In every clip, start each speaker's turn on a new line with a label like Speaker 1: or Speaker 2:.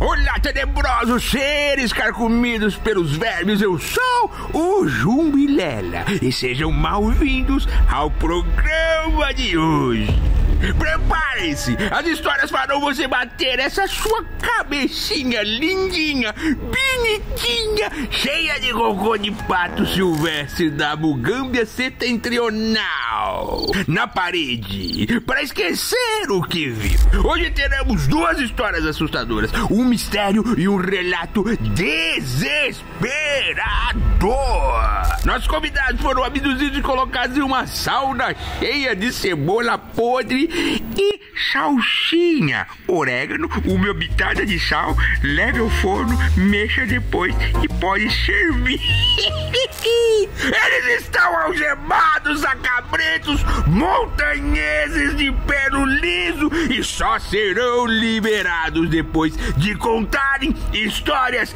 Speaker 1: Olá, tenebrosos seres carcomidos pelos vermes, eu sou o Jumbilela e sejam mal-vindos ao programa de hoje. Preparem-se, as histórias farão você bater essa sua cabecinha lindinha, bonitinha, cheia de cocô de pato silvestre da Mugâmbia setentrional na parede, para esquecer o que viu. Hoje teremos duas histórias assustadoras, um mistério e um relato desesperador. Nossos convidados foram abduzidos e colocados em uma sauna cheia de cebola podre e salsinha, orégano, uma pitada de sal. Leve ao forno, mexa depois e pode servir. Eles estão algemados a cabretos montanheses de pelo liso e só serão liberados depois de contarem histórias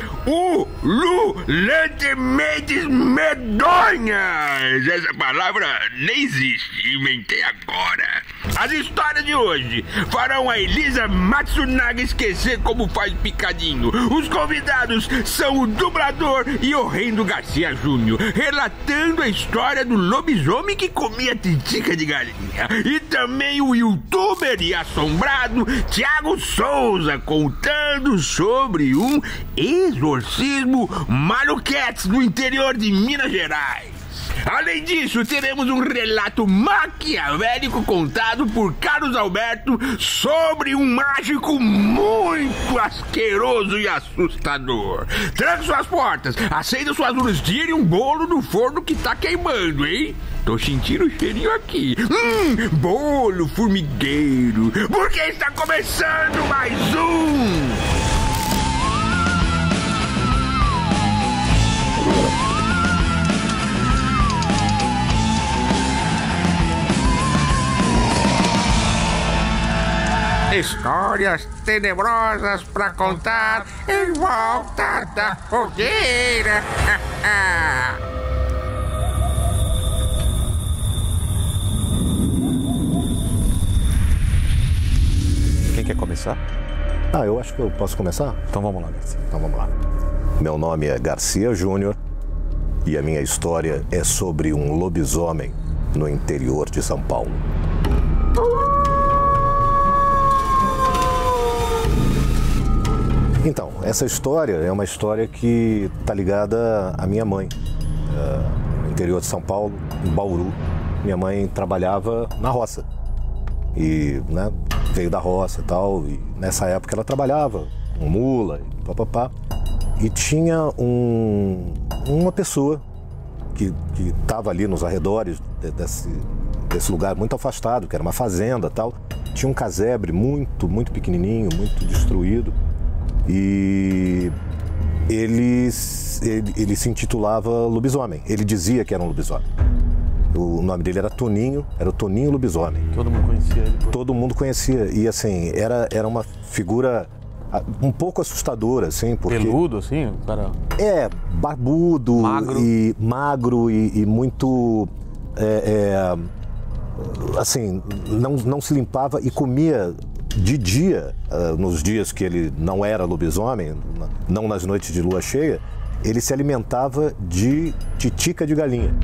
Speaker 1: ululantemente medonhas. Essa palavra nem existe, inventei agora. As histórias de hoje farão a Elisa Matsunaga esquecer como faz picadinho. Os convidados são o dublador e Horrendo Garcia Júnior, relatando a história do lobisomem que comia titica de galinha. E também o youtuber e assombrado Thiago Souza, contando sobre um exorcismo maluquete no interior de Minas Gerais. Além disso, teremos um relato maquiavélico contado por Carlos Alberto sobre um mágico muito asqueroso e assustador. Tranque suas portas, acenda suas luzes, tire um bolo do forno que tá queimando, hein? Tô sentindo o cheirinho aqui. Bolo formigueiro, porque está começando mais um... Histórias tenebrosas pra contar em volta da fogueira.
Speaker 2: Quem quer começar?
Speaker 3: Eu acho que eu posso começar?
Speaker 2: Então vamos lá, Garcia.
Speaker 3: Então vamos lá. Meu nome é Garcia Júnior e a minha história é sobre um lobisomem no interior de São Paulo. Então, essa história é uma história que está ligada à minha mãe, no interior de São Paulo, em Bauru. Minha mãe trabalhava na roça e veio da roça e tal, e nessa época ela trabalhava com mula e papapá. E tinha uma pessoa que estava ali nos arredores desse lugar muito afastado, que era uma fazenda e tal. Tinha um casebre muito, muito pequenininho, muito destruído. E ele se intitulava Lobisomem. Ele dizia que era um lobisomem. O nome dele era Toninho, era o Toninho Lobisomem.
Speaker 2: Todo mundo conhecia ele?
Speaker 3: Todo mundo conhecia. E assim, era uma figura um pouco assustadora, assim, porque...
Speaker 2: Peludo, assim? O cara...
Speaker 3: barbudo, magro e muito... assim, não se limpava e comia... De dia, nos dias que ele não era lobisomem, não nas noites de lua cheia, ele se alimentava de titica de galinha.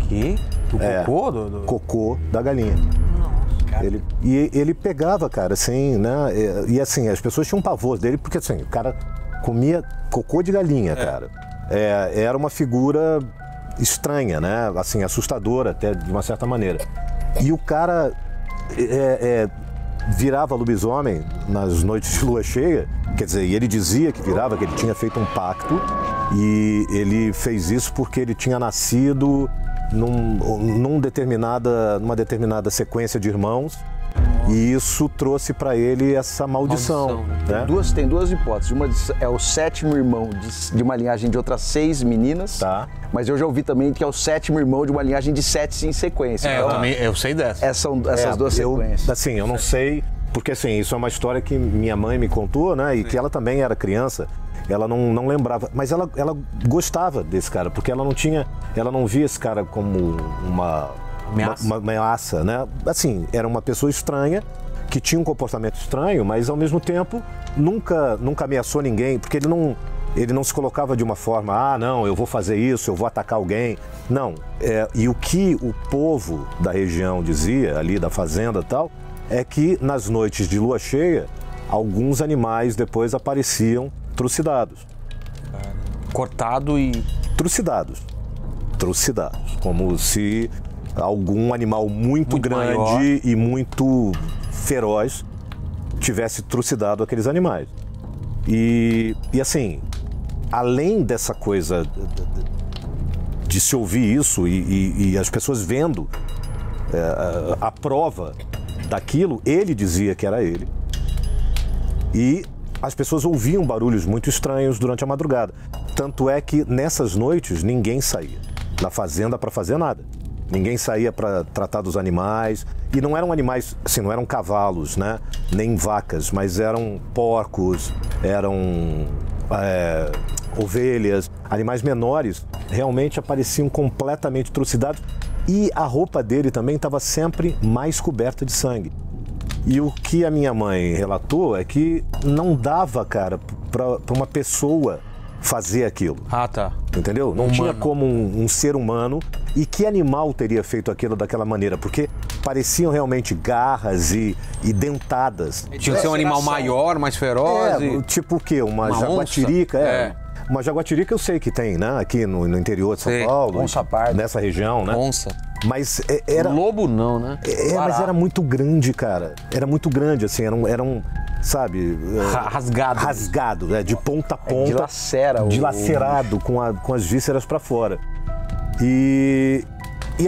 Speaker 2: Que? Do cocô?
Speaker 3: Cocô da galinha.
Speaker 2: Nossa, cara.
Speaker 3: Ele pegava, cara, assim, né? E assim, as pessoas tinham pavor dele, porque assim, o cara comia cocô de galinha, cara. Era uma figura estranha, né? Assim, assustadora até, de uma certa maneira. E o cara... virava lobisomem nas noites de lua cheia, quer dizer, e ele dizia que virava, que ele tinha feito um pacto, e ele fez isso porque ele tinha nascido numa determinada sequência de irmãos, e isso trouxe para ele essa maldição. Né?
Speaker 4: Tem duas hipóteses. Uma é o sétimo irmão de uma linhagem de outras 6 meninas,
Speaker 3: tá.
Speaker 4: Mas eu já ouvi também que é o sétimo irmão de uma linhagem de 7 em sequência.
Speaker 2: Então, eu sei dessa.
Speaker 4: Essas duas sequências.
Speaker 3: Assim, eu não sei, porque assim, isso é uma história que minha mãe me contou, né? E que ela também era criança. Ela não lembrava, mas ela gostava desse cara, porque ela não via esse cara como uma ameaça, né? Assim, era uma pessoa estranha que tinha um comportamento estranho, mas ao mesmo tempo nunca ameaçou ninguém, porque ele não se colocava de uma forma, não, eu vou fazer isso, eu vou atacar alguém. Não. E o que o povo da região dizia, ali da fazenda e tal, é que nas noites de lua cheia, alguns animais depois apareciam trucidados.
Speaker 2: Cortado e...
Speaker 3: Trucidados. Como se algum animal muito grande
Speaker 2: maior
Speaker 3: e muito feroz tivesse trucidado aqueles animais. E assim, além dessa coisa de se ouvir isso e as pessoas vendo a prova daquilo, ele dizia que era ele. E as pessoas ouviam barulhos muito estranhos durante a madrugada. Tanto é que nessas noites ninguém saía na fazenda para fazer nada. Ninguém saía para tratar dos animais. E não eram animais, assim, não eram cavalos, né? Nem vacas, mas eram porcos, eram ovelhas, animais menores. Realmente apareciam completamente trucidados. E a roupa dele também estava sempre mais coberta de sangue. E o que a minha mãe relatou é que não dava, cara, para uma pessoa fazer aquilo.
Speaker 2: Ah, tá.
Speaker 3: Entendeu? Não tinha como um ser humano. E que animal teria feito aquilo daquela maneira? Porque pareciam realmente garras e dentadas.
Speaker 2: Tinha que ser um animal maior, mais feroz.
Speaker 3: Tipo o quê? Uma jaguatirica? Uma jaguatirica eu sei que tem, né? Aqui no interior de São Paulo.
Speaker 4: Onça parda.
Speaker 3: Nessa região, né?
Speaker 2: Onça.
Speaker 3: Mas era...
Speaker 2: Lobo não, né?
Speaker 3: Mas era muito grande, cara. Era muito grande, assim. Era um sabe?
Speaker 2: Rasgado.
Speaker 3: Rasgado, de ponta a ponta.
Speaker 4: Dilacerado
Speaker 3: com as vísceras para fora. E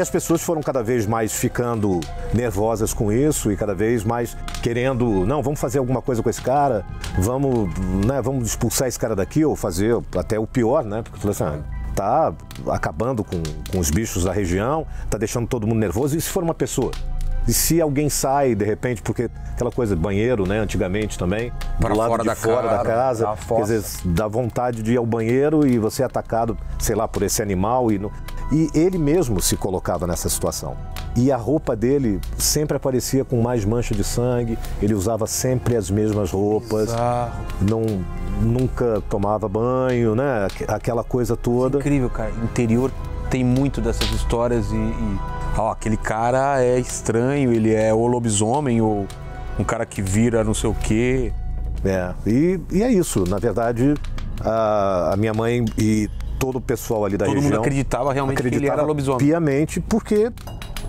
Speaker 3: as pessoas foram cada vez mais ficando nervosas com isso e cada vez mais querendo, não, vamos fazer alguma coisa com esse cara, vamos expulsar esse cara daqui ou fazer até o pior, né? Porque tu falou assim, tá acabando com os bichos da região, tá deixando todo mundo nervoso. E se for uma pessoa? E se alguém sai, de repente, porque aquela coisa de banheiro, né, antigamente também,
Speaker 2: para
Speaker 3: do lado
Speaker 2: fora
Speaker 3: de fora da casa, quer dizer, dá vontade de ir ao banheiro e você é atacado, sei lá, por esse animal. E ele mesmo se colocava nessa situação. E a roupa dele sempre aparecia com mais mancha de sangue, ele usava sempre as mesmas roupas, nunca tomava banho, né, aquela coisa toda.
Speaker 2: É incrível, cara. Interior tem muito dessas histórias aquele cara é estranho, ele é o lobisomem ou um cara que vira não sei o quê.
Speaker 3: E é isso, na verdade, a minha mãe e todo o pessoal ali da região...
Speaker 2: Todo mundo acreditava realmente que ele era lobisomem.
Speaker 3: Piamente, porque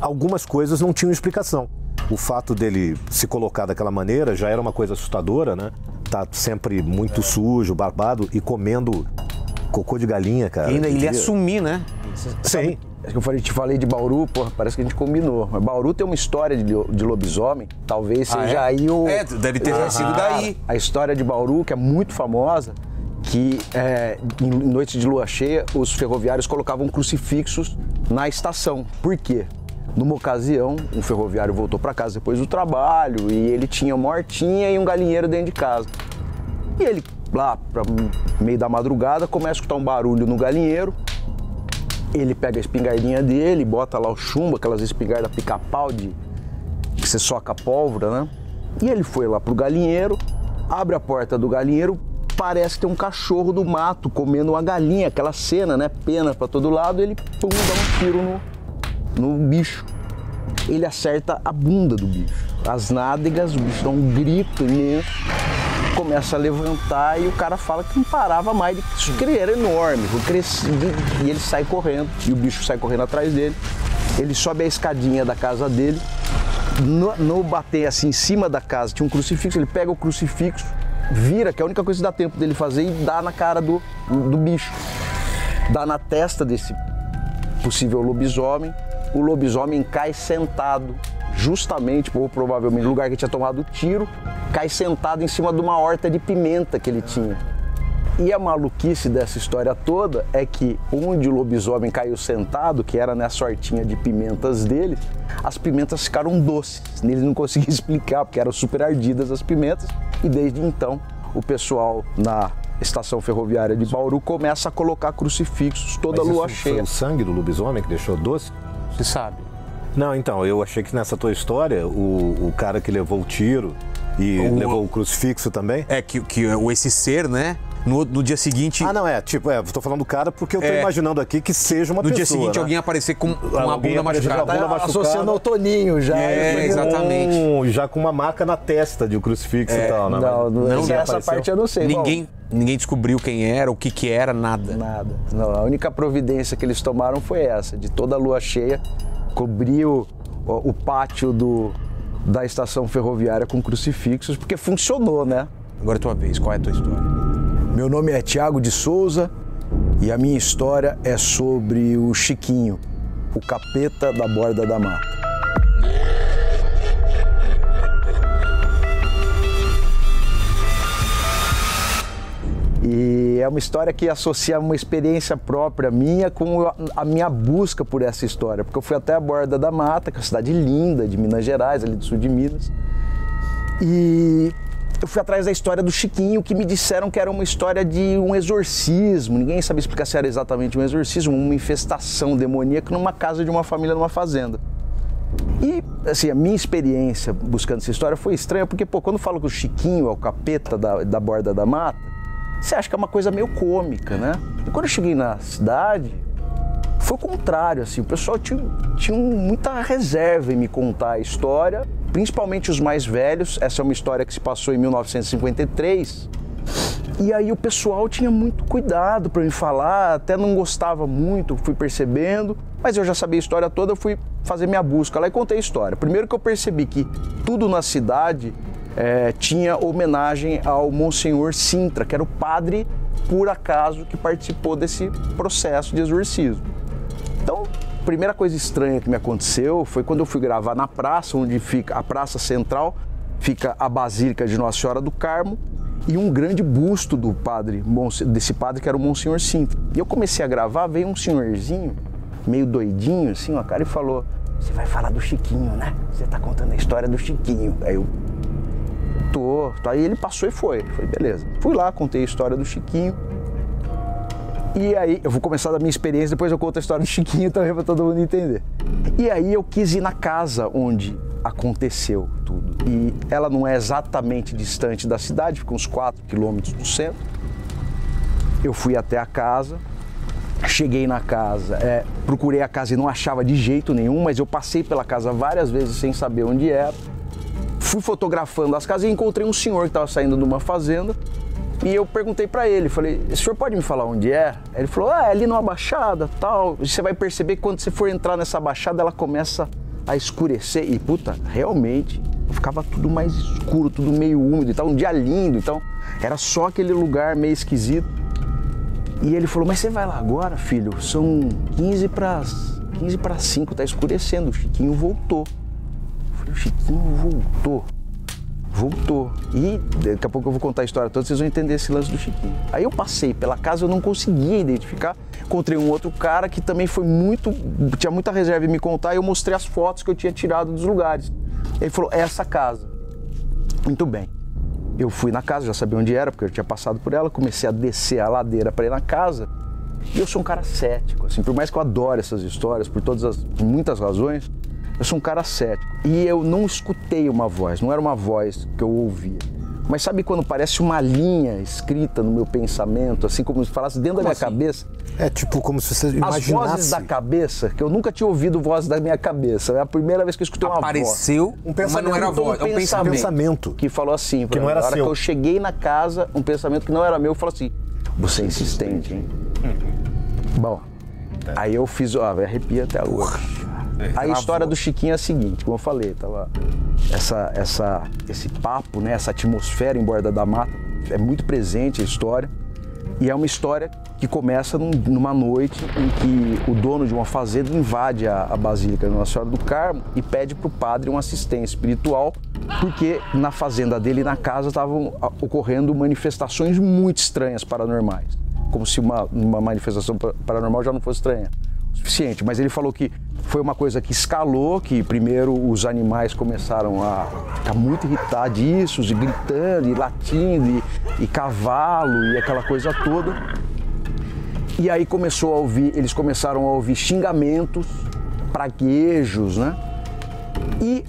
Speaker 3: algumas coisas não tinham explicação. O fato dele se colocar daquela maneira já era uma coisa assustadora, né? Tá sempre muito sujo, barbado e comendo cocô de galinha, cara.
Speaker 2: E ainda ele ia sumir, né?
Speaker 3: Sim.
Speaker 4: Acho que eu te falei de Bauru, parece que a gente combinou. Mas Bauru tem uma história de lobisomem, talvez seja aí o...
Speaker 2: deve ter sido daí.
Speaker 4: A história de Bauru, que é muito famosa, que em noites de lua cheia, os ferroviários colocavam crucifixos na estação. Por quê? Numa ocasião, um ferroviário voltou para casa depois do trabalho e ele tinha uma hortinha e um galinheiro dentro de casa. E ele, lá para meio da madrugada, começa a escutar um barulho no galinheiro. Ele pega a espingardinha dele, bota lá o chumbo, aquelas espingardas pica-pau que você soca a pólvora, né? E ele foi lá pro galinheiro, abre a porta do galinheiro, parece que tem um cachorro do mato comendo uma galinha, aquela cena, né? Pena pra todo lado, ele dá um tiro no bicho. Ele acerta a bunda do bicho, as nádegas, o bicho dá um grito imenso. Começa a levantar e o cara fala que não parava mais, ele era enorme, e ele sai correndo, e o bicho sai correndo atrás dele. Ele sobe a escadinha da casa dele, no bater assim em cima da casa tinha um crucifixo, ele pega o crucifixo, vira, que é a única coisa que dá tempo dele fazer, e dá na cara do bicho, dá na testa desse possível lobisomem. O lobisomem cai sentado, justamente, ou provavelmente, no lugar que ele tinha tomado o tiro, cai sentado em cima de uma horta de pimenta que ele tinha. E a maluquice dessa história toda é que onde o lobisomem caiu sentado, que era nessa hortinha de pimentas dele, as pimentas ficaram doces. Ele não conseguia explicar, porque eram super ardidas as pimentas. E desde então, o pessoal na estação ferroviária de Bauru começa a colocar crucifixos toda lua cheia.
Speaker 3: Foi o sangue do lobisomem que deixou doce?
Speaker 2: Você sabe.
Speaker 3: Não, então, eu achei que nessa tua história, o cara que levou o tiro e levou o crucifixo também...
Speaker 2: Que esse ser, né? No dia seguinte...
Speaker 3: Ah, não, tô falando do cara porque eu tô imaginando aqui que seja uma pessoa,
Speaker 2: No dia seguinte,
Speaker 3: né?
Speaker 2: alguém aparecer com uma bunda machucada.
Speaker 4: Tá associando ao Toninho já.
Speaker 2: Exatamente.
Speaker 3: Já com uma marca na testa de um crucifixo e tal, né?
Speaker 4: Não, essa parte eu não sei.
Speaker 2: Ninguém descobriu quem era, o que era, nada.
Speaker 4: Nada. Não, a única providência que eles tomaram foi essa, de toda a lua cheia, cobrir o pátio da estação ferroviária com crucifixos, porque funcionou, né?
Speaker 2: Agora é tua vez, qual é a tua história?
Speaker 4: Meu nome é Thiago de Souza e a minha história é sobre o Chiquinho, o capeta da borda da mata. E é uma história que associa uma experiência própria minha com a minha busca por essa história, porque eu fui até a Borda da Mata, que é uma cidade linda de Minas Gerais, ali do sul de Minas, e eu fui atrás da história do Chiquinho, que me disseram que era uma história de um exorcismo. Ninguém sabia explicar se era exatamente um exorcismo, uma infestação demoníaca numa casa de uma família, numa fazenda. E, assim, a minha experiência buscando essa história foi estranha, porque, quando eu falo que o Chiquinho é o capeta da Borda da Mata, você acha que é uma coisa meio cômica, né? E quando eu cheguei na cidade, foi o contrário, assim, o pessoal tinha muita reserva em me contar a história, principalmente os mais velhos. Essa é uma história que se passou em 1953, e aí o pessoal tinha muito cuidado para me falar, até não gostava muito, fui percebendo, mas eu já sabia a história toda, eu fui fazer minha busca lá e contei a história. Primeiro que eu percebi que tudo na cidade tinha homenagem ao Monsenhor Sintra, que era o padre, por acaso, que participou desse processo de exorcismo. Então, a primeira coisa estranha que me aconteceu foi quando eu fui gravar na praça, onde fica a praça central, fica a Basílica de Nossa Senhora do Carmo e um grande busto do padre, desse padre que era o Monsenhor Sintra. E eu comecei a gravar, veio um senhorzinho, meio doidinho, assim, uma cara, e falou: "Você vai falar do Chiquinho, né? Você tá contando a história do Chiquinho." Aí eu... Tô. Aí ele passou e foi. Falei, beleza. Fui lá, contei a história do Chiquinho. E aí, eu vou começar da minha experiência, depois eu conto a história do Chiquinho também para todo mundo entender. E aí eu quis ir na casa onde aconteceu tudo. E ela não é exatamente distante da cidade, fica uns 4 quilômetros do centro. Eu fui até a casa, cheguei na casa, procurei a casa e não achava de jeito nenhum, mas eu passei pela casa várias vezes sem saber onde era. Fui fotografando as casas e encontrei um senhor que estava saindo de uma fazenda e eu perguntei para ele, falei: "O senhor pode me falar onde é?" Ele falou: "É ali numa baixada, tal. Você vai perceber que quando você for entrar nessa baixada ela começa a escurecer." E puta, realmente ficava tudo mais escuro, tudo meio úmido e tal, um dia lindo, então era só aquele lugar meio esquisito. E ele falou: "Mas você vai lá agora, filho? São 15 para 5, tá escurecendo." O Chiquinho voltou. O Chiquinho voltou. E daqui a pouco eu vou contar a história toda, vocês vão entender esse lance do Chiquinho. Aí eu passei pela casa, eu não conseguia identificar. Encontrei um outro cara que também tinha muita reserva em me contar, e eu mostrei as fotos que eu tinha tirado dos lugares. Ele falou: "É essa casa." Muito bem. Eu fui na casa, já sabia onde era, porque eu tinha passado por ela, comecei a descer a ladeira para ir na casa. E eu sou um cara cético, assim, por mais que eu adore essas histórias, por muitas razões, eu sou um cara cético. E eu não escutei uma voz, não era uma voz que eu ouvia. Mas sabe quando parece uma linha escrita no meu pensamento, assim como se falasse dentro da minha cabeça?
Speaker 3: É tipo como se você imaginasse.
Speaker 4: As vozes da cabeça, que eu nunca tinha ouvido vozes da minha cabeça. É a primeira vez que eu escutei uma voz.
Speaker 2: Apareceu, mas não era voz, é um pensamento.
Speaker 4: Que falou assim,
Speaker 3: que não era
Speaker 4: na hora
Speaker 3: seu.
Speaker 4: que eu cheguei na casa, um pensamento que não era meu, falou assim: "Você é insistente, hein?" Bom, aí eu fiz, arrepia até agora. A história do Chiquinho é a seguinte, como eu falei, tava esse papo, né, essa atmosfera em Borda da Mata, é muito presente a história, e é uma história que começa numa noite em que o dono de uma fazenda invade a Basílica de Nossa Senhora do Carmo e pede para o padre uma assistência espiritual, porque na fazenda dele e na casa estavam ocorrendo manifestações muito estranhas paranormais, como se uma manifestação paranormal já não fosse estranha o suficiente, mas ele falou que foi uma coisa que escalou, que primeiro os animais começaram a ficar muito irritadiços, e gritando, e latindo, e cavalo, e aquela coisa toda. E aí eles começaram a ouvir xingamentos praguejos, né? E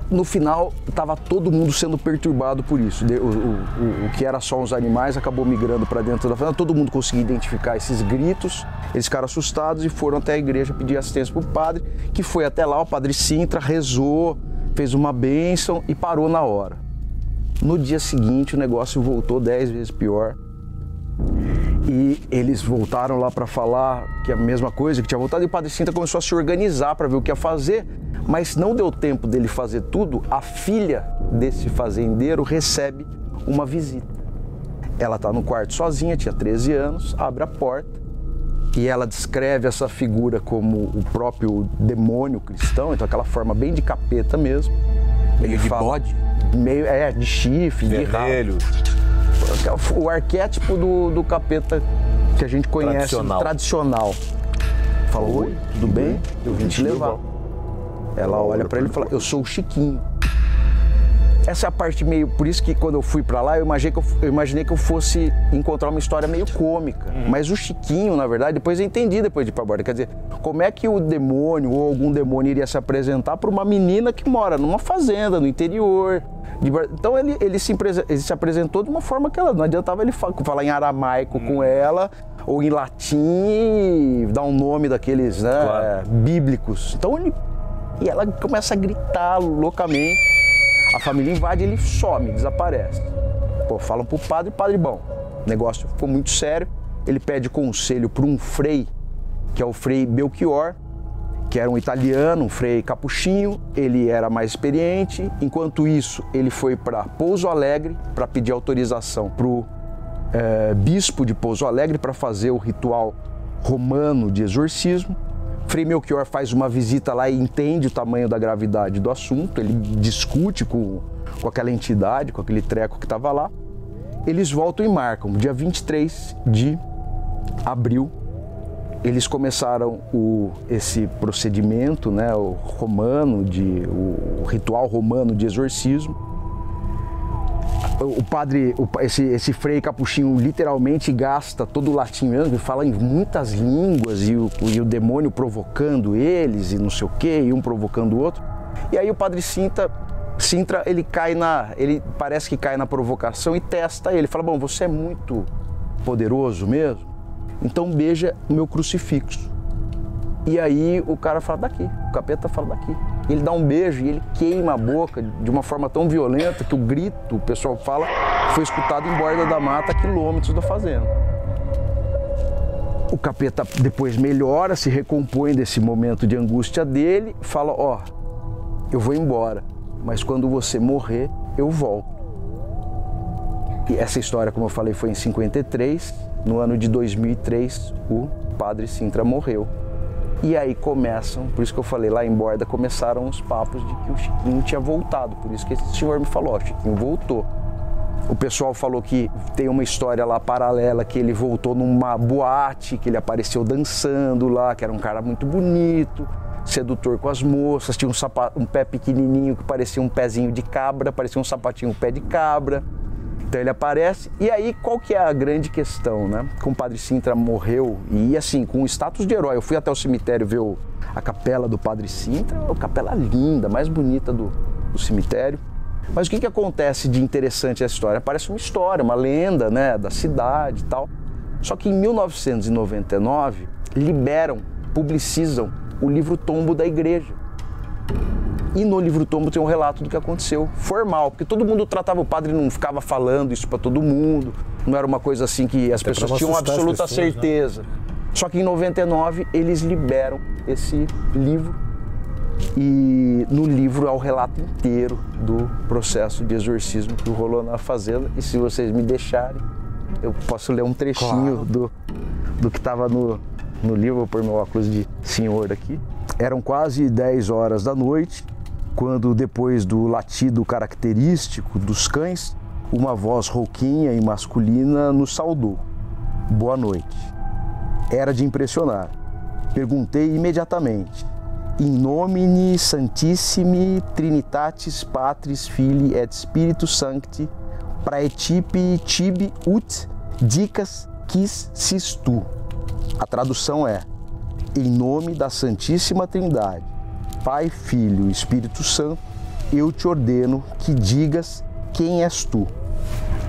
Speaker 4: no final estava todo mundo sendo perturbado por isso. O que era só os animais acabou migrando para dentro da fazenda, todo mundo conseguia identificar esses gritos, eles ficaram assustados e foram até a igreja pedir assistência para o padre, que foi até lá, o padre Sintra rezou, fez uma bênção e parou na hora. No dia seguinte o negócio voltou 10 vezes pior. E eles voltaram lá para falar que a mesma coisa, que tinha voltado, e o padre Sintra começou a se organizar para ver o que ia fazer, mas não deu tempo dele fazer tudo. A filha desse fazendeiro recebe uma visita. Ela está no quarto sozinha, tinha 13 anos, abre a porta e ela descreve essa figura como o próprio demônio cristão, então aquela forma bem de capeta mesmo.
Speaker 2: Meio de bode?
Speaker 4: Meio, de chifre,
Speaker 3: vermelho.
Speaker 4: O arquétipo do capeta que a gente conhece, tradicional. Fala, oi, tudo bem? Eu vim te levar. Ela olha pra ele e fala, eu sou o Chiquinho. Essa é a parte meio... Por isso que quando eu fui pra lá, eu imaginei que eu fosse encontrar uma história meio cômica. Mas o Chiquinho, na verdade, depois eu entendi depois de ir pra borda. Quer dizer, como é que o demônio ou algum demônio iria se apresentar pra uma menina que mora numa fazenda, no interior? Então ele se apresentou de uma forma que ela não adiantava ele falar em aramaico com ela ou em latim e dar um nome daqueles, né, claro, bíblicos. Então e ela começa a gritar loucamente, a família invade, ele some, desaparece. Pô, falam pro padre, bom, o negócio ficou muito sério, ele pede conselho para um frei, que é o frei Belchior, que era um italiano, um frei capuchinho, ele era mais experiente. Enquanto isso, ele foi para Pouso Alegre para pedir autorização para o bispo de Pouso Alegre para fazer o ritual romano de exorcismo. Frei Belchior faz uma visita lá e entende o tamanho da gravidade do assunto, ele discute com aquela entidade, com aquele treco que estava lá. Eles voltam e marcam, dia 23 de abril, eles começaram esse procedimento, né, o ritual romano de exorcismo. O padre, esse frei capuchinho literalmente gasta todo o latim mesmo, ele fala em muitas línguas e o demônio provocando eles e não sei o quê, e um provocando o outro. E aí o padre Sintra, ele parece que cai na provocação e testa ele. Fala, bom, você é muito poderoso mesmo? Então beija o meu crucifixo. E aí o cara fala, daqui, o capeta fala, daqui. Ele dá um beijo e ele queima a boca de uma forma tão violenta que o grito, o pessoal fala, foi escutado em Borda da Mata, a quilômetros da fazenda. O capeta depois melhora, se recompõe desse momento de angústia dele, fala, ó, eu vou embora, mas quando você morrer, eu volto. E essa história, como eu falei, foi em 53, no ano de 2003, o padre Sintra morreu. E aí começam, por isso que eu falei, lá em Borda começaram os papos de que o Chiquinho tinha voltado, por isso que esse senhor me falou, ó, o Chiquinho voltou. O pessoal falou que tem uma história lá paralela, que ele voltou numa boate, que ele apareceu dançando lá, que era um cara muito bonito, sedutor com as moças, tinha um pé pequenininho que parecia um pezinho de cabra, parecia um sapatinho, um pé de cabra. Então ele aparece, e aí qual que é a grande questão, né? Como o padre Sintra morreu, e assim, com o status de herói, eu fui até o cemitério ver a capela do padre Sintra, uma capela linda, mais bonita do cemitério. Mas o que acontece de interessante nessa história? Parece uma história, uma lenda, né, da cidade e tal. Só que em 1999, publicizam o livro tombo da igreja. E no livro tombo tem um relato do que aconteceu, formal, porque todo mundo tratava, o padre não ficava falando isso para todo mundo, não era uma coisa assim que as pessoas tinham absoluta certeza. Né? Só que em 99 eles liberam esse livro e no livro há o relato inteiro do processo de exorcismo que rolou na fazenda, e se vocês me deixarem, eu posso ler um trechinho, claro, do que estava no livro. Vou pôr meu óculos de senhor aqui. Eram quase 10 horas da noite, quando, depois do latido característico dos cães, uma voz rouquinha e masculina nos saudou. Boa noite. Era de impressionar. Perguntei imediatamente. In nomine Santissimi Trinitatis Patris Filii et Spiritus Sancti praetipi tibi ut dicas quis sis tu. A tradução é: em nome da Santíssima Trindade, Pai, Filho e Espírito Santo, eu te ordeno que digas quem és tu.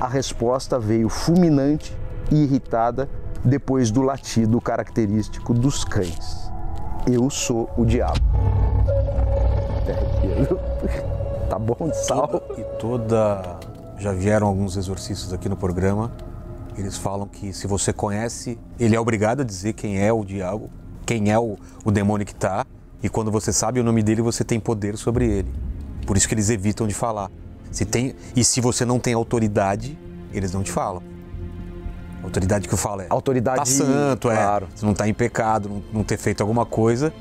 Speaker 4: A resposta veio fulminante e irritada depois do latido característico dos cães. Eu sou o diabo. Tá bom de sal?
Speaker 2: Já vieram alguns exorcistas aqui no programa. Eles falam que se você conhece, ele é obrigado a dizer quem é o diabo, quem é o demônio que tá. E quando você sabe o nome dele, você tem poder sobre ele. Por isso que eles evitam de falar. E se você não tem autoridade, eles não te falam. A autoridade que eu falo é...
Speaker 4: Autoridade...
Speaker 2: Tá santo,
Speaker 4: claro.
Speaker 2: Você não tá em pecado, não ter feito alguma coisa.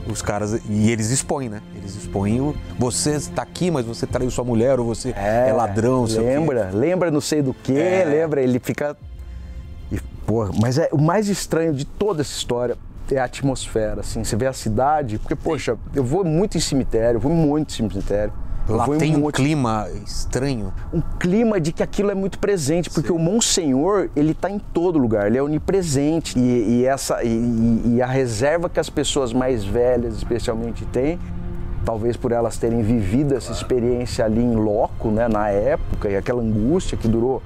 Speaker 2: Os caras... E eles expõem, né? Eles expõem você está aqui, mas você traiu sua mulher, ou você é ladrão,
Speaker 4: lembra não sei do que, lembra, ele fica... Porra, mas o mais estranho de toda essa história é a atmosfera, assim. Você vê a cidade, porque, poxa, eu vou muito em cemitério,
Speaker 2: Lá tem um clima estranho.
Speaker 4: Um clima de que aquilo é muito presente, porque o Monsenhor, ele está em todo lugar, ele é onipresente. E a reserva que as pessoas mais velhas, especialmente, têm, talvez por elas terem vivido essa experiência ali em loco, né, na época, e aquela angústia que durou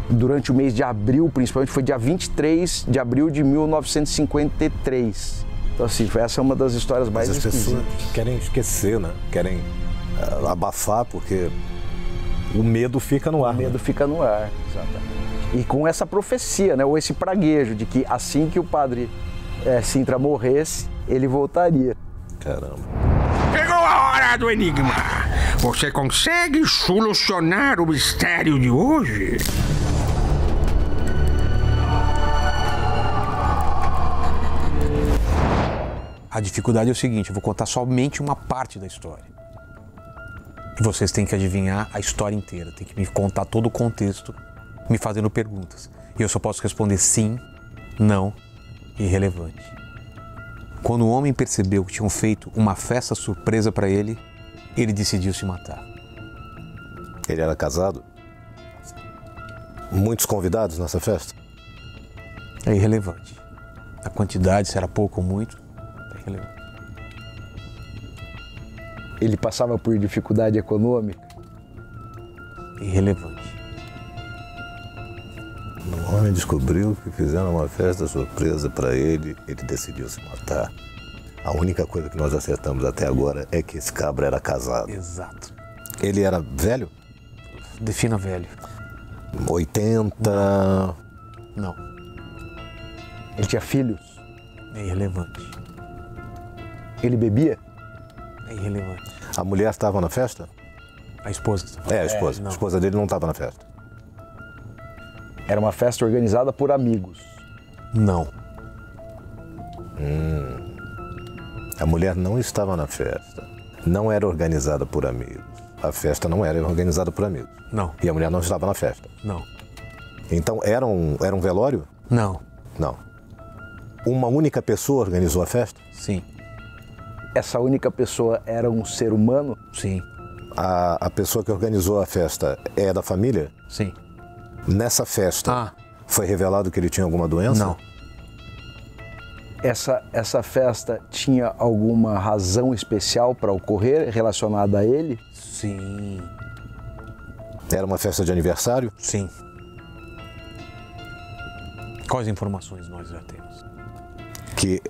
Speaker 4: durante o mês de abril, principalmente, foi dia 23 de abril de 1953. Então, assim, essa é uma das histórias mais esquisitas.
Speaker 3: As pessoas querem esquecer, né? Querem abafar, porque o medo fica no ar.
Speaker 4: O medo fica no ar, exatamente. E com essa profecia, né, ou esse praguejo de que assim que o padre Sintra morresse, ele voltaria.
Speaker 3: Caramba.
Speaker 1: Chegou a hora do enigma. Você consegue solucionar o mistério de hoje?
Speaker 2: A dificuldade é o seguinte, eu vou contar somente uma parte da história. E vocês têm que adivinhar a história inteira, tem que me contar todo o contexto, me fazendo perguntas. E eu só posso responder sim, não e irrelevante. Quando o homem percebeu que tinham feito uma festa surpresa para ele, ele decidiu se matar.
Speaker 3: Ele era casado? Muitos convidados nessa festa?
Speaker 2: É irrelevante. A quantidade, se era pouco ou muito, é irrelevante.
Speaker 4: Ele passava por dificuldade econômica?
Speaker 2: Irrelevante.
Speaker 3: O homem descobriu que fizeram uma festa surpresa para ele, ele decidiu se matar. A única coisa que nós acertamos até agora é que esse cabra era casado.
Speaker 2: Exato.
Speaker 3: Ele era velho?
Speaker 2: Defina velho.
Speaker 3: 80...
Speaker 2: Não.
Speaker 4: Ele tinha filhos?
Speaker 2: É irrelevante.
Speaker 4: Ele bebia?
Speaker 2: É irrelevante.
Speaker 3: A mulher estava na festa?
Speaker 2: A esposa.
Speaker 3: A esposa. A esposa dele não estava na festa.
Speaker 4: Era uma festa organizada por amigos?
Speaker 2: Não.
Speaker 3: A mulher não estava na festa. Não era organizada por amigos. A festa não era organizada por amigos.
Speaker 2: Não.
Speaker 3: E a mulher não estava na festa.
Speaker 2: Não.
Speaker 3: Então era um velório?
Speaker 2: Não.
Speaker 3: Não. Uma única pessoa organizou a festa?
Speaker 2: Sim.
Speaker 4: Essa única pessoa era um ser humano?
Speaker 2: Sim.
Speaker 3: A pessoa que organizou a festa é da família?
Speaker 2: Sim.
Speaker 3: Nessa festa foi revelado que ele tinha alguma doença?
Speaker 2: Não.
Speaker 4: Essa festa tinha alguma razão especial para ocorrer relacionada a ele?
Speaker 2: Sim.
Speaker 3: Era uma festa de aniversário?
Speaker 2: Sim. Quais informações nós já temos?
Speaker 3: Que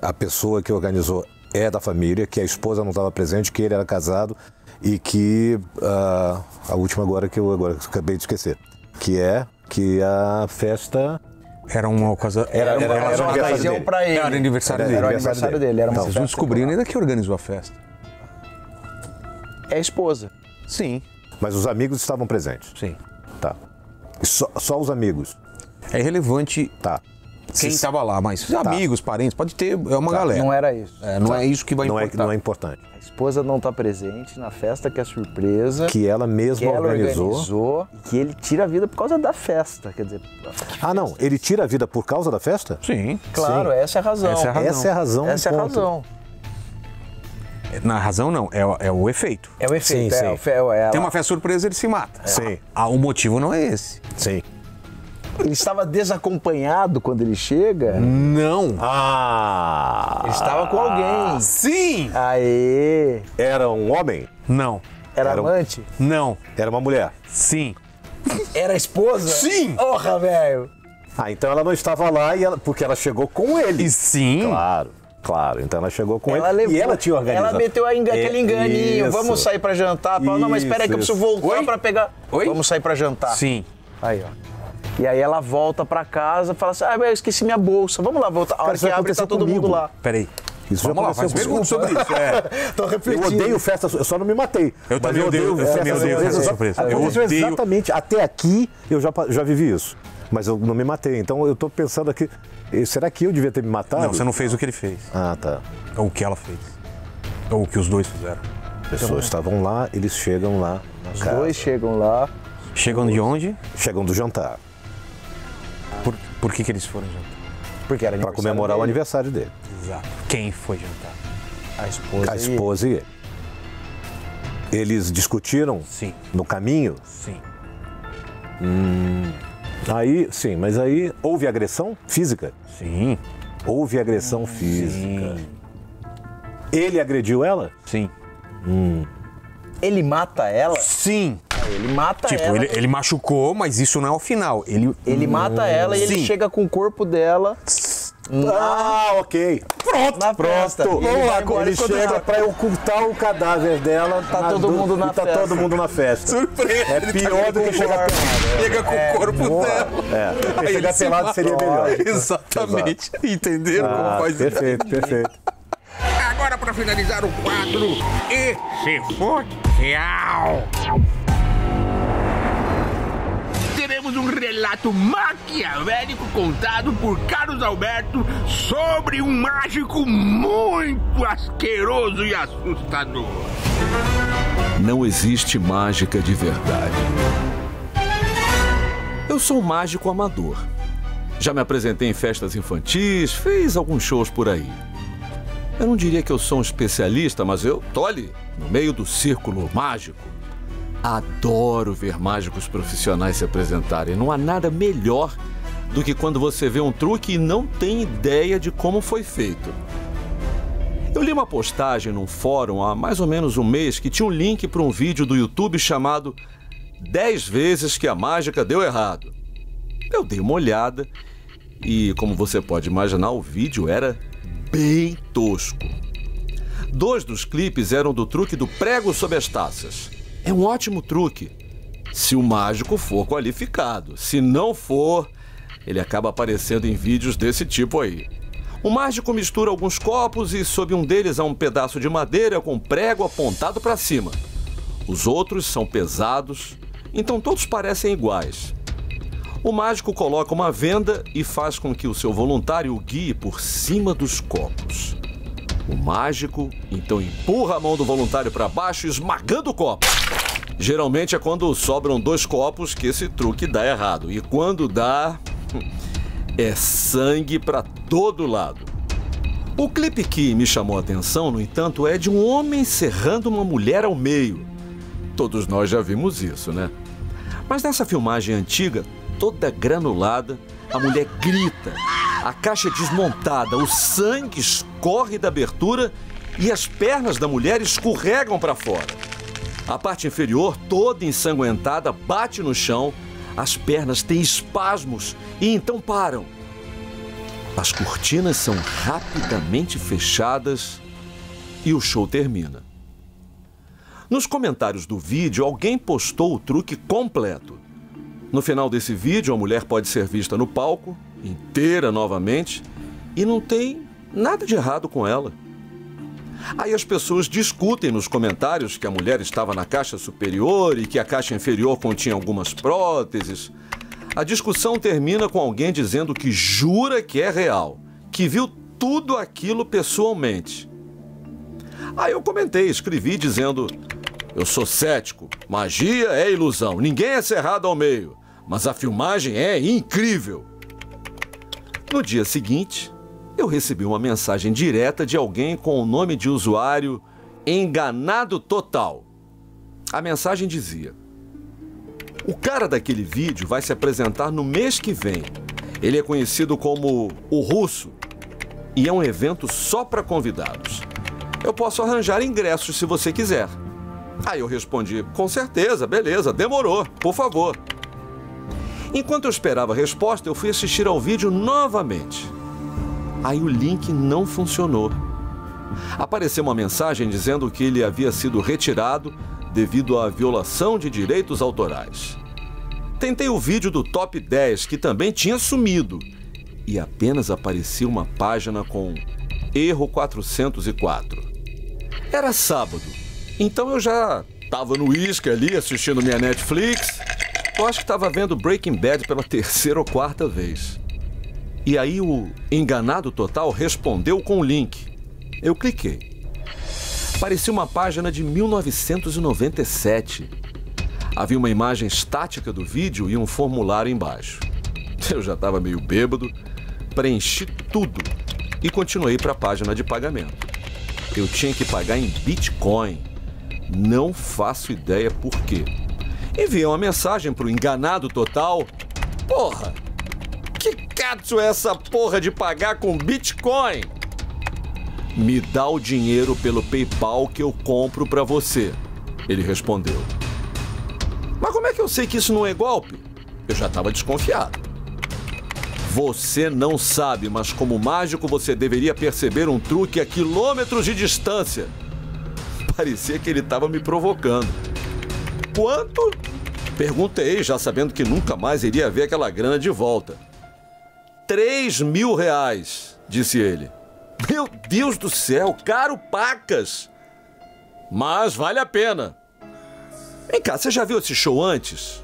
Speaker 3: a pessoa que organizou é da família, que a esposa não estava presente, que ele era casado e que a última agora que eu acabei de esquecer, que a festa
Speaker 2: era uma coisa.
Speaker 4: Era uma ocasião para ele.
Speaker 2: Era o aniversário dele.
Speaker 4: Era o aniversário dele. Era uma
Speaker 2: Vocês não descobriram ainda que organizou a festa.
Speaker 4: É a esposa.
Speaker 2: Sim.
Speaker 3: Mas os amigos estavam presentes?
Speaker 2: Sim.
Speaker 3: Tá. E só os amigos?
Speaker 2: É irrelevante quem estava lá, mas amigos, parentes, pode ter, é uma galera.
Speaker 4: Não era isso.
Speaker 2: Não é isso que vai importar.
Speaker 3: Não é importante.
Speaker 4: A esposa não está presente na festa que é surpresa.
Speaker 3: Que ela mesma organizou.
Speaker 4: E que ele tira a vida por causa da festa. Quer dizer...
Speaker 3: não. Ele tira a vida por causa da festa?
Speaker 2: Sim.
Speaker 4: Claro,
Speaker 3: Sim.
Speaker 4: Essa é a razão.
Speaker 3: Essa é a razão.
Speaker 4: Essa é a razão.
Speaker 2: Na razão não, é o efeito.
Speaker 4: É o efeito.
Speaker 3: Sim.
Speaker 2: Tem uma festa surpresa, ele se mata.
Speaker 3: Sim.
Speaker 2: O motivo não é esse.
Speaker 3: Sim.
Speaker 4: Ele estava desacompanhado quando ele chega?
Speaker 2: Não.
Speaker 4: Ele estava com alguém.
Speaker 2: Sim.
Speaker 4: Aê!
Speaker 3: Era um homem?
Speaker 2: Não.
Speaker 4: Era
Speaker 3: Era um-
Speaker 4: amante?
Speaker 2: Não.
Speaker 3: Era uma mulher?
Speaker 2: Sim.
Speaker 4: Era a esposa?
Speaker 2: Sim.
Speaker 4: Porra, velho!
Speaker 3: Então ela não estava lá porque ela chegou com ele.
Speaker 2: E sim.
Speaker 3: Claro. Então ela chegou com
Speaker 4: Ela
Speaker 3: ele.
Speaker 4: levou,
Speaker 3: E ela tinha organizado.
Speaker 4: Ela meteu aquele enganinho.
Speaker 3: Isso.
Speaker 4: Vamos sair pra jantar. Fala, não, mas espera aí que eu preciso voltar
Speaker 2: Oi?
Speaker 4: pra pegar.
Speaker 2: Oi?
Speaker 4: Vamos sair pra jantar.
Speaker 2: Sim.
Speaker 4: Aí, ó. E aí ela volta pra casa e fala assim, eu esqueci minha bolsa. Vamos lá, voltar. A hora
Speaker 3: isso
Speaker 4: que abre,
Speaker 3: aconteceu
Speaker 4: tá todo
Speaker 3: comigo.
Speaker 4: mundo lá.
Speaker 2: Peraí.
Speaker 3: Isso
Speaker 2: Vamos
Speaker 3: já
Speaker 2: lá, faz
Speaker 3: aconteceu
Speaker 2: pergunta sobre isso.
Speaker 4: Tô
Speaker 3: Eu
Speaker 4: refletindo.
Speaker 3: odeio festa, eu só não me matei.
Speaker 2: Eu
Speaker 3: Mas
Speaker 2: também odeio festa surpresa. Eu
Speaker 3: Aconteceu
Speaker 2: odeio-
Speaker 3: exatamente. Até aqui eu já vivi isso. Mas eu não me matei. Então eu tô pensando aqui, será que eu devia ter me matado?
Speaker 2: Não, você não fez o que ele fez.
Speaker 3: Ah, tá.
Speaker 2: Ou o que ela fez. Ou o que os dois fizeram.
Speaker 3: As pessoas estavam lá, eles chegam lá na
Speaker 4: Os
Speaker 3: casa.
Speaker 4: dois chegam lá.
Speaker 2: Chegam de onde?
Speaker 3: Chegam do jantar.
Speaker 2: Por que eles foram jantar?
Speaker 4: Porque era
Speaker 3: Para comemorar o
Speaker 4: dele.
Speaker 3: aniversário dele.
Speaker 2: Exato. Quem foi jantar?
Speaker 4: A esposa.
Speaker 3: A esposa e ele. Eles discutiram
Speaker 2: Sim.
Speaker 3: no caminho.
Speaker 2: Sim.
Speaker 3: Aí, sim, mas aí houve agressão física.
Speaker 2: Sim.
Speaker 3: Houve agressão física.
Speaker 2: Sim.
Speaker 3: Ele agrediu ela?
Speaker 2: Sim.
Speaker 4: Ele mata ela?
Speaker 2: Sim.
Speaker 4: Ele mata
Speaker 2: Tipo,
Speaker 4: ela.
Speaker 2: ele machucou, mas isso não é o final.
Speaker 4: Ele mata ela e ele
Speaker 2: Sim.
Speaker 4: chega com o corpo dela
Speaker 3: Ah, ok.
Speaker 4: na festa.
Speaker 3: Pronto.
Speaker 4: E ele
Speaker 3: Vamos
Speaker 4: vai
Speaker 3: lá,
Speaker 4: embora
Speaker 3: ele
Speaker 4: escondendo.
Speaker 3: chega para ocultar o cadáver dela.
Speaker 4: Tá todo mundo na
Speaker 3: e tá
Speaker 4: festa.
Speaker 3: todo mundo na festa.
Speaker 2: Surpresa.
Speaker 3: É pior do que chegar pelado.
Speaker 2: Chega com o corpo dela.
Speaker 3: Porque
Speaker 2: Aí
Speaker 3: chegar
Speaker 2: ele se
Speaker 3: pelado seria melhor.
Speaker 2: Exatamente. Entenderam como
Speaker 3: Ah,
Speaker 2: faz
Speaker 3: perfeito, perfeito.
Speaker 1: Agora, para finalizar o quadro, e se for real? Teremos um relato maquiavélico contado por Carlos Alberto sobre um mágico muito asqueroso e assustador.
Speaker 5: Não existe mágica de verdade. Eu sou um mágico amador. Já me apresentei em festas infantis, fiz alguns shows por aí. Eu não diria que eu sou um especialista, mas eu tô ali, no meio do círculo mágico. Adoro ver mágicos profissionais se apresentarem. Não há nada melhor do que quando você vê um truque e não tem ideia de como foi feito. Eu li uma postagem num fórum há mais ou menos um mês que tinha um link para um vídeo do YouTube chamado 10 vezes que a mágica deu errado. Eu dei uma olhada e, como você pode imaginar, o vídeo era bem tosco. 2 dos clipes eram do truque do prego sob as taças. É um ótimo truque, se o mágico for qualificado. Se não for, ele acaba aparecendo em vídeos desse tipo aí. O mágico mistura alguns copos e sob um deles há um pedaço de madeira com prego apontado para cima. Os outros são pesados, então todos parecem iguais. O mágico coloca uma venda e faz com que o seu voluntário o guie por cima dos copos. O mágico então empurra a mão do voluntário para baixo, esmagando o copo. Geralmente é quando sobram 2 copos que esse truque dá errado. E quando dá, é sangue para todo lado. O clipe que me chamou a atenção, no entanto, é de um homem serrando uma mulher ao meio. Todos nós já vimos isso, né? Mas nessa filmagem antiga, toda granulada, a mulher grita, a caixa é desmontada, o sangue escorre da abertura e as pernas da mulher escorregam para fora. A parte inferior, toda ensanguentada, bate no chão, as pernas têm espasmos e então param. As cortinas são rapidamente fechadas e o show termina. Nos comentários do vídeo, alguém postou o truque completo. No final desse vídeo, a mulher pode ser vista no palco, inteira novamente, e não tem nada de errado com ela. Aí as pessoas discutem nos comentários que a mulher estava na caixa superior e que a caixa inferior continha algumas próteses. A discussão termina com alguém dizendo que jura que é real, que viu tudo aquilo pessoalmente. Aí eu comentei, escrevi dizendo: eu sou cético, magia é ilusão, ninguém é cerrado ao meio, mas a filmagem é incrível. No dia seguinte, eu recebi uma mensagem direta de alguém com o nome de usuário Enganado Total. A mensagem dizia: O cara daquele vídeo vai se apresentar no mês que vem. Ele é conhecido como o Russo e é um evento só para convidados. Eu posso arranjar ingressos se você quiser. Aí eu respondi, com certeza, beleza, demorou, por favor. Enquanto eu esperava a resposta, eu fui assistir ao vídeo novamente. Aí o link não funcionou. Apareceu uma mensagem dizendo que ele havia sido retirado devido à violação de direitos autorais. Tentei o vídeo do Top 10, que também tinha sumido, e apenas aparecia uma página com erro 404. Era sábado, então eu já estava no uísque ali assistindo minha Netflix. Eu acho que estava vendo Breaking Bad pela 3ª ou 4ª vez. E aí o enganado total respondeu com o link. Eu cliquei. Parecia uma página de 1997. Havia uma imagem estática do vídeo e um formulário embaixo. Eu já estava meio bêbado, preenchi tudo e continuei para a página de pagamento. Eu tinha que pagar em Bitcoin. Não faço ideia por quê. Enviei uma mensagem para o enganado total. Porra, que cato é essa porra de pagar com Bitcoin? Me dá o dinheiro pelo PayPal que eu compro pra você. Ele respondeu. Mas como é que eu sei que isso não é golpe? Eu já estava desconfiado. Você não sabe, mas como mágico você deveria perceber um truque a quilômetros de distância. Parecia que ele estava me provocando. Quanto? Perguntei, já sabendo que nunca mais iria ver aquela grana de volta. R$3.000, disse ele. Meu Deus do céu, caro pacas! Mas vale a pena. Vem cá, você já viu esse show antes?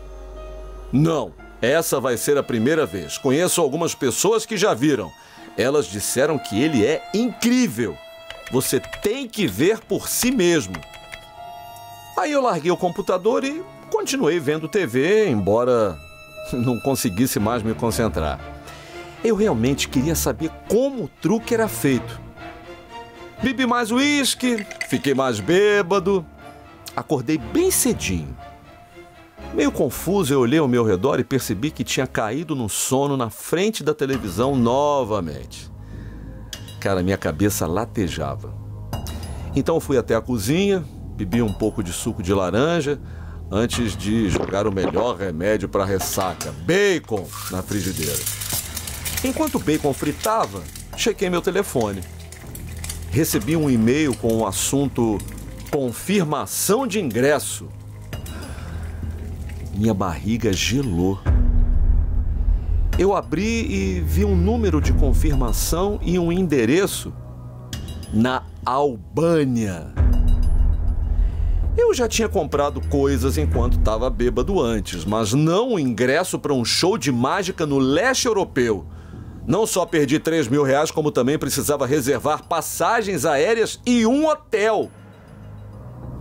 Speaker 5: Não, essa vai ser a primeira vez. Conheço algumas pessoas que já viram. Elas disseram que ele é incrível. Você tem que ver por si mesmo. Aí eu larguei o computador e continuei vendo TV, embora não conseguisse mais me concentrar. Eu realmente queria saber como o truque era feito. Bebi mais uísque, fiquei mais bêbado. Acordei bem cedinho. Meio confuso, eu olhei ao meu redor e percebi que tinha caído no sono na frente da televisão novamente. Cara, minha cabeça latejava. Então eu fui até a cozinha, bebi um pouco de suco de laranja, antes de jogar o melhor remédio para ressaca, bacon, na frigideira. Enquanto o bacon fritava, chequei meu telefone. Recebi um e-mail com o assunto confirmação de ingresso. Minha barriga gelou. Eu abri e vi um número de confirmação e um endereço na Albânia. Eu já tinha comprado coisas enquanto estava bêbado antes, mas não o ingresso para um show de mágica no leste europeu. Não só perdi R$3.000, como também precisava reservar passagens aéreas e um hotel.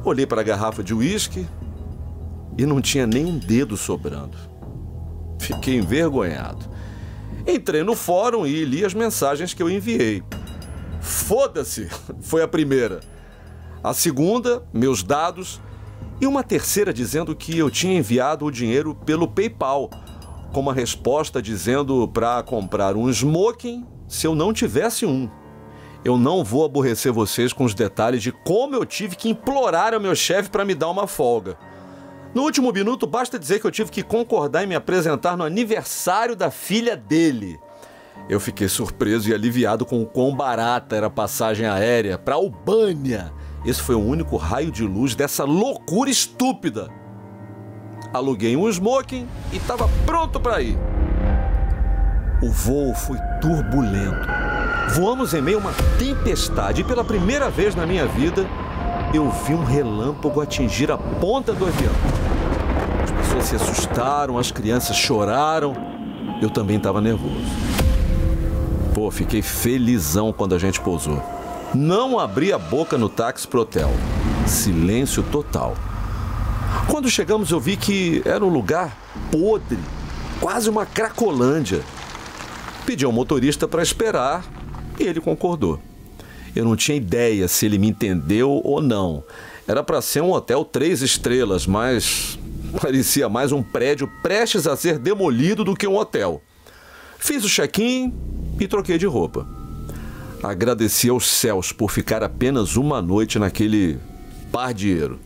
Speaker 5: Olhei para a garrafa de uísque e não tinha nem um dedo sobrando. Fiquei envergonhado. Entrei no fórum e li as mensagens que eu enviei. Foda-se, foi a primeira. A segunda, meus dados. E uma terceira dizendo que eu tinha enviado o dinheiro pelo PayPal, com uma resposta dizendo para comprar um smoking se eu não tivesse um. Eu não vou aborrecer vocês com os detalhes de como eu tive que implorar ao meu chefe para me dar uma folga. No último minuto, basta dizer que eu tive que concordar em me apresentar no aniversário da filha dele. Eu fiquei surpreso e aliviado com o quão barata era a passagem aérea para a Albânia. Esse foi o único raio de luz dessa loucura estúpida. Aluguei um smoking e estava pronto para ir. O voo foi turbulento. Voamos em meio a uma tempestade e pela primeira vez na minha vida, eu vi um relâmpago atingir a ponta do avião. As pessoas se assustaram, as crianças choraram. Eu também estava nervoso. Pô, fiquei felizão quando a gente pousou. Não abri a boca no táxi pro hotel. Silêncio total. Quando chegamos eu vi que era um lugar podre, quase uma cracolândia. Pedi ao motorista para esperar e ele concordou. Eu não tinha ideia se ele me entendeu ou não. Era para ser um hotel 3 estrelas, mas Parecia mais um prédio prestes a ser demolido do que um hotel. Fiz o check-in e troquei de roupa. Agradeci aos céus por ficar apenas uma noite naquele pardieiro.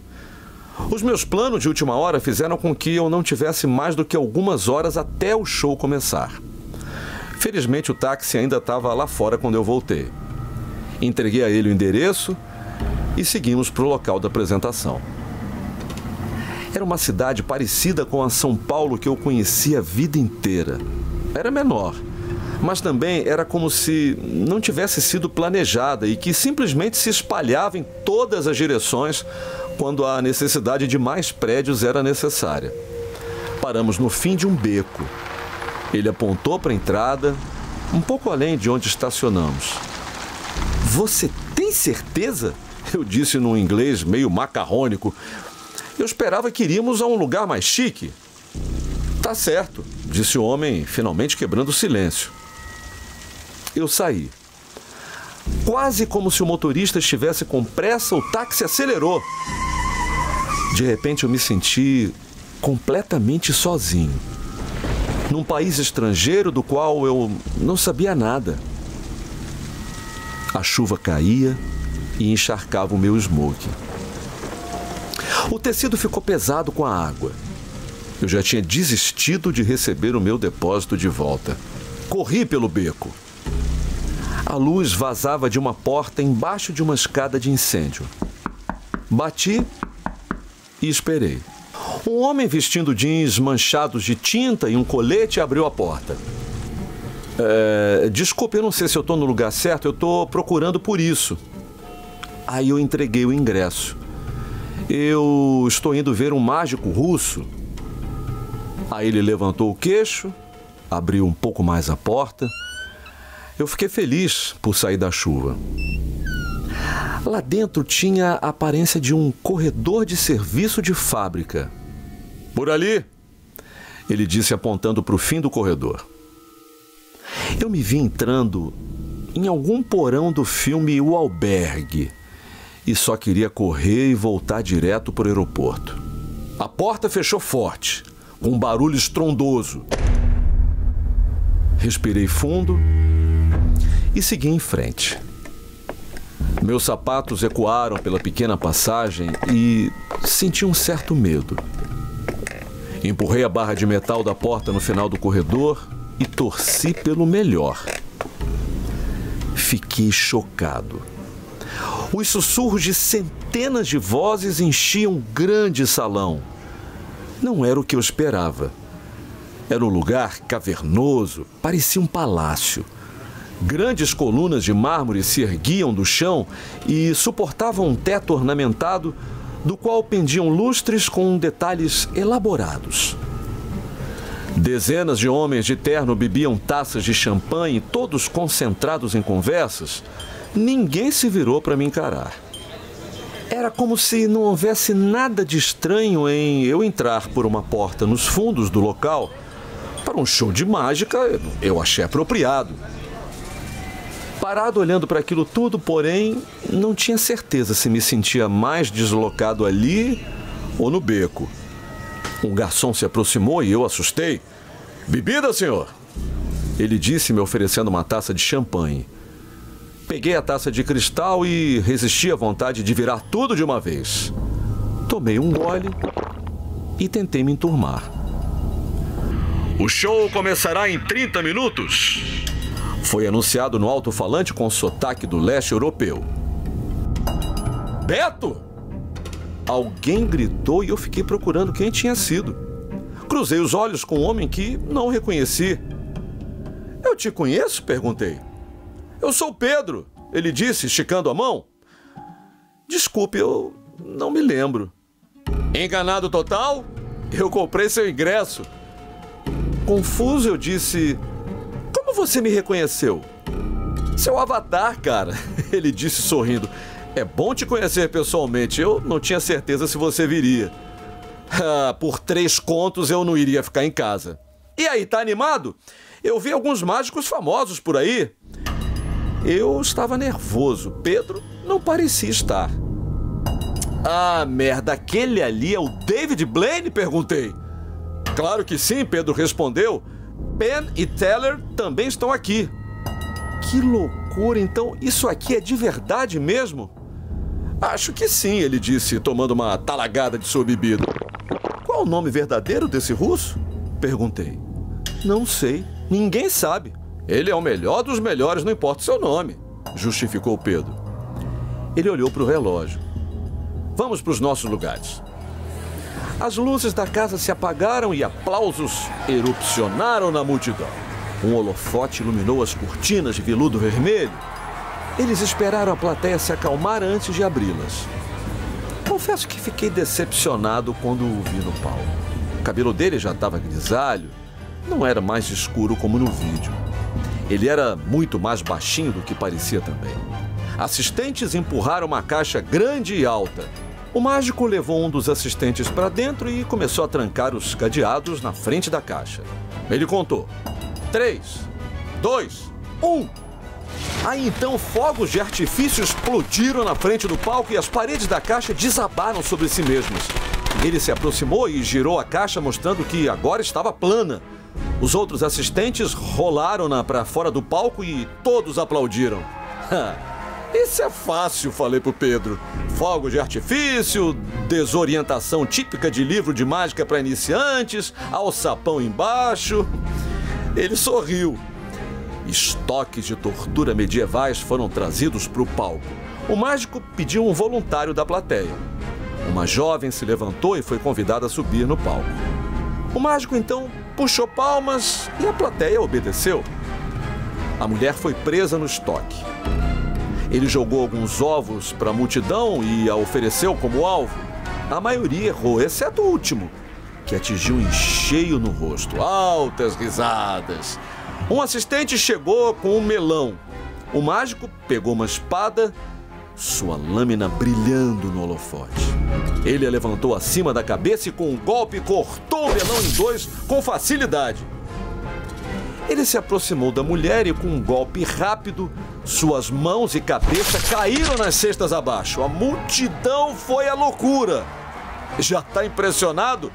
Speaker 5: Os meus planos de última hora fizeram com que eu não tivesse mais do que algumas horas até o show começar. Felizmente o táxi ainda estava lá fora quando eu voltei. Entreguei a ele o endereço e seguimos para o local da apresentação. Era uma cidade parecida com a São Paulo que eu conhecia a vida inteira. Era menor, mas também era como se não tivesse sido planejada e que simplesmente se espalhava em todas as direções quando a necessidade de mais prédios era necessária. Paramos no fim de um beco. Ele apontou para a entrada, um pouco além de onde estacionamos. "Você tem certeza?" Eu disse num inglês meio macarrônico. Eu esperava que iríamos a um lugar mais chique. "Tá certo", disse o homem, finalmente quebrando o silêncio. Eu saí. Quase como se o motorista estivesse com pressa, o táxi acelerou. De repente eu me senti completamente sozinho, num país estrangeiro do qual eu não sabia nada. A chuva caía e encharcava o meu smoking. O tecido ficou pesado com a água. Eu já tinha desistido de receber o meu depósito de volta. Corri pelo beco. A luz vazava de uma porta embaixo de uma escada de incêndio. Bati e esperei. Um homem vestindo jeans manchados de tinta e um colete abriu a porta. Desculpe, eu não sei se eu estou no lugar certo, eu estou procurando por isso. Aí eu entreguei o ingresso. Eu estou indo ver um mágico russo. Aí ele levantou o queixo, abriu um pouco mais a porta. Eu fiquei feliz por sair da chuva. Lá dentro tinha a aparência de um corredor de serviço de fábrica. "Por ali", ele disse apontando para o fim do corredor. Eu me vi entrando em algum porão do filme O Albergue e só queria correr e voltar direto para o aeroporto. A porta fechou forte, com um barulho estrondoso. Respirei fundo e segui em frente. Meus sapatos ecoaram pela pequena passagem e senti um certo medo. Empurrei a barra de metal da porta no final do corredor e torci pelo melhor. Fiquei chocado. Os sussurros de centenas de vozes enchiam um grande salão. Não era o que eu esperava. Era um lugar cavernoso, parecia um palácio. Grandes colunas de mármore se erguiam do chão e suportavam um teto ornamentado, do qual pendiam lustres com detalhes elaborados. Dezenas de homens de terno bebiam taças de champanhe, todos concentrados em conversas. Ninguém se virou para me encarar. Era como se não houvesse nada de estranho em eu entrar por uma porta nos fundos do local. Para um show de mágica, eu achei apropriado. Parado olhando para aquilo tudo, porém, não tinha certeza se me sentia mais deslocado ali ou no beco. Um garçom se aproximou e eu assustei. "Bebida, senhor?" Ele disse, me oferecendo uma taça de champanhe. Peguei a taça de cristal e resisti à vontade de virar tudo de uma vez. Tomei um gole e tentei me enturmar. "O show começará em 30 minutos. Foi anunciado no alto-falante com sotaque do leste europeu. "Beto!" Alguém gritou e eu fiquei procurando quem tinha sido. Cruzei os olhos com um homem que não reconheci. "Eu te conheço?" perguntei. "Eu sou Pedro", ele disse, esticando a mão. "Desculpe, eu não me lembro." "Enganado total? Eu comprei seu ingresso." Confuso, eu disse: "Como você me reconheceu?" "Seu avatar, cara", ele disse sorrindo. "É bom te conhecer pessoalmente. Eu não tinha certeza se você viria." Por 3 contos eu não iria ficar em casa." "E aí, tá animado? Eu vi alguns mágicos famosos por aí." Eu estava nervoso. Pedro não parecia estar. Ah, merda, aquele ali é o David Blaine? Perguntei. Claro que sim, Pedro respondeu. Penn e Teller também estão aqui. Que loucura, então isso aqui é de verdade mesmo? Acho que sim, ele disse, tomando uma talagada de sua bebida. Qual o nome verdadeiro desse russo? Perguntei. Não sei, ninguém sabe. Ele é o melhor dos melhores, não importa o seu nome, justificou Pedro. Ele olhou para o relógio. Vamos para os nossos lugares. As luzes da casa se apagaram e aplausos erupcionaram na multidão. Um holofote iluminou as cortinas de veludo vermelho. Eles esperaram a plateia se acalmar antes de abri-las. Confesso que fiquei decepcionado quando o vi no palco. O cabelo dele já estava grisalho, não era mais escuro como no vídeo. Ele era muito mais baixinho do que parecia também. Assistentes empurraram uma caixa grande e alta. O mágico levou um dos assistentes para dentro e começou a trancar os cadeados na frente da caixa. Ele contou. 3, 2, 1. Aí então fogos de artifício explodiram na frente do palco e as paredes da caixa desabaram sobre si mesmas. Ele se aproximou e girou a caixa mostrando que agora estava plana. Os outros assistentes rolaram-na para fora do palco e todos aplaudiram. Isso é fácil, falei pro Pedro. Fogos de artifício, desorientação típica de livro de mágica para iniciantes, alçapão embaixo. Ele sorriu. Estoques de tortura medievais foram trazidos para o palco. O mágico pediu um voluntário da plateia. Uma jovem se levantou e foi convidada a subir no palco. O mágico então puxou palmas e a plateia obedeceu. A mulher foi presa no estoque. Ele jogou alguns ovos para a multidão e a ofereceu como alvo. A maioria errou, exceto o último, que atingiu em cheio no rosto. Altas risadas. Um assistente chegou com um melão. O mágico pegou uma espada, sua lâmina brilhando no holofote. Ele a levantou acima da cabeça e com um golpe cortou o melão em dois com facilidade. Ele se aproximou da mulher e com um golpe rápido, suas mãos e cabeça caíram nas cestas abaixo. A multidão foi à loucura. Já está impressionado?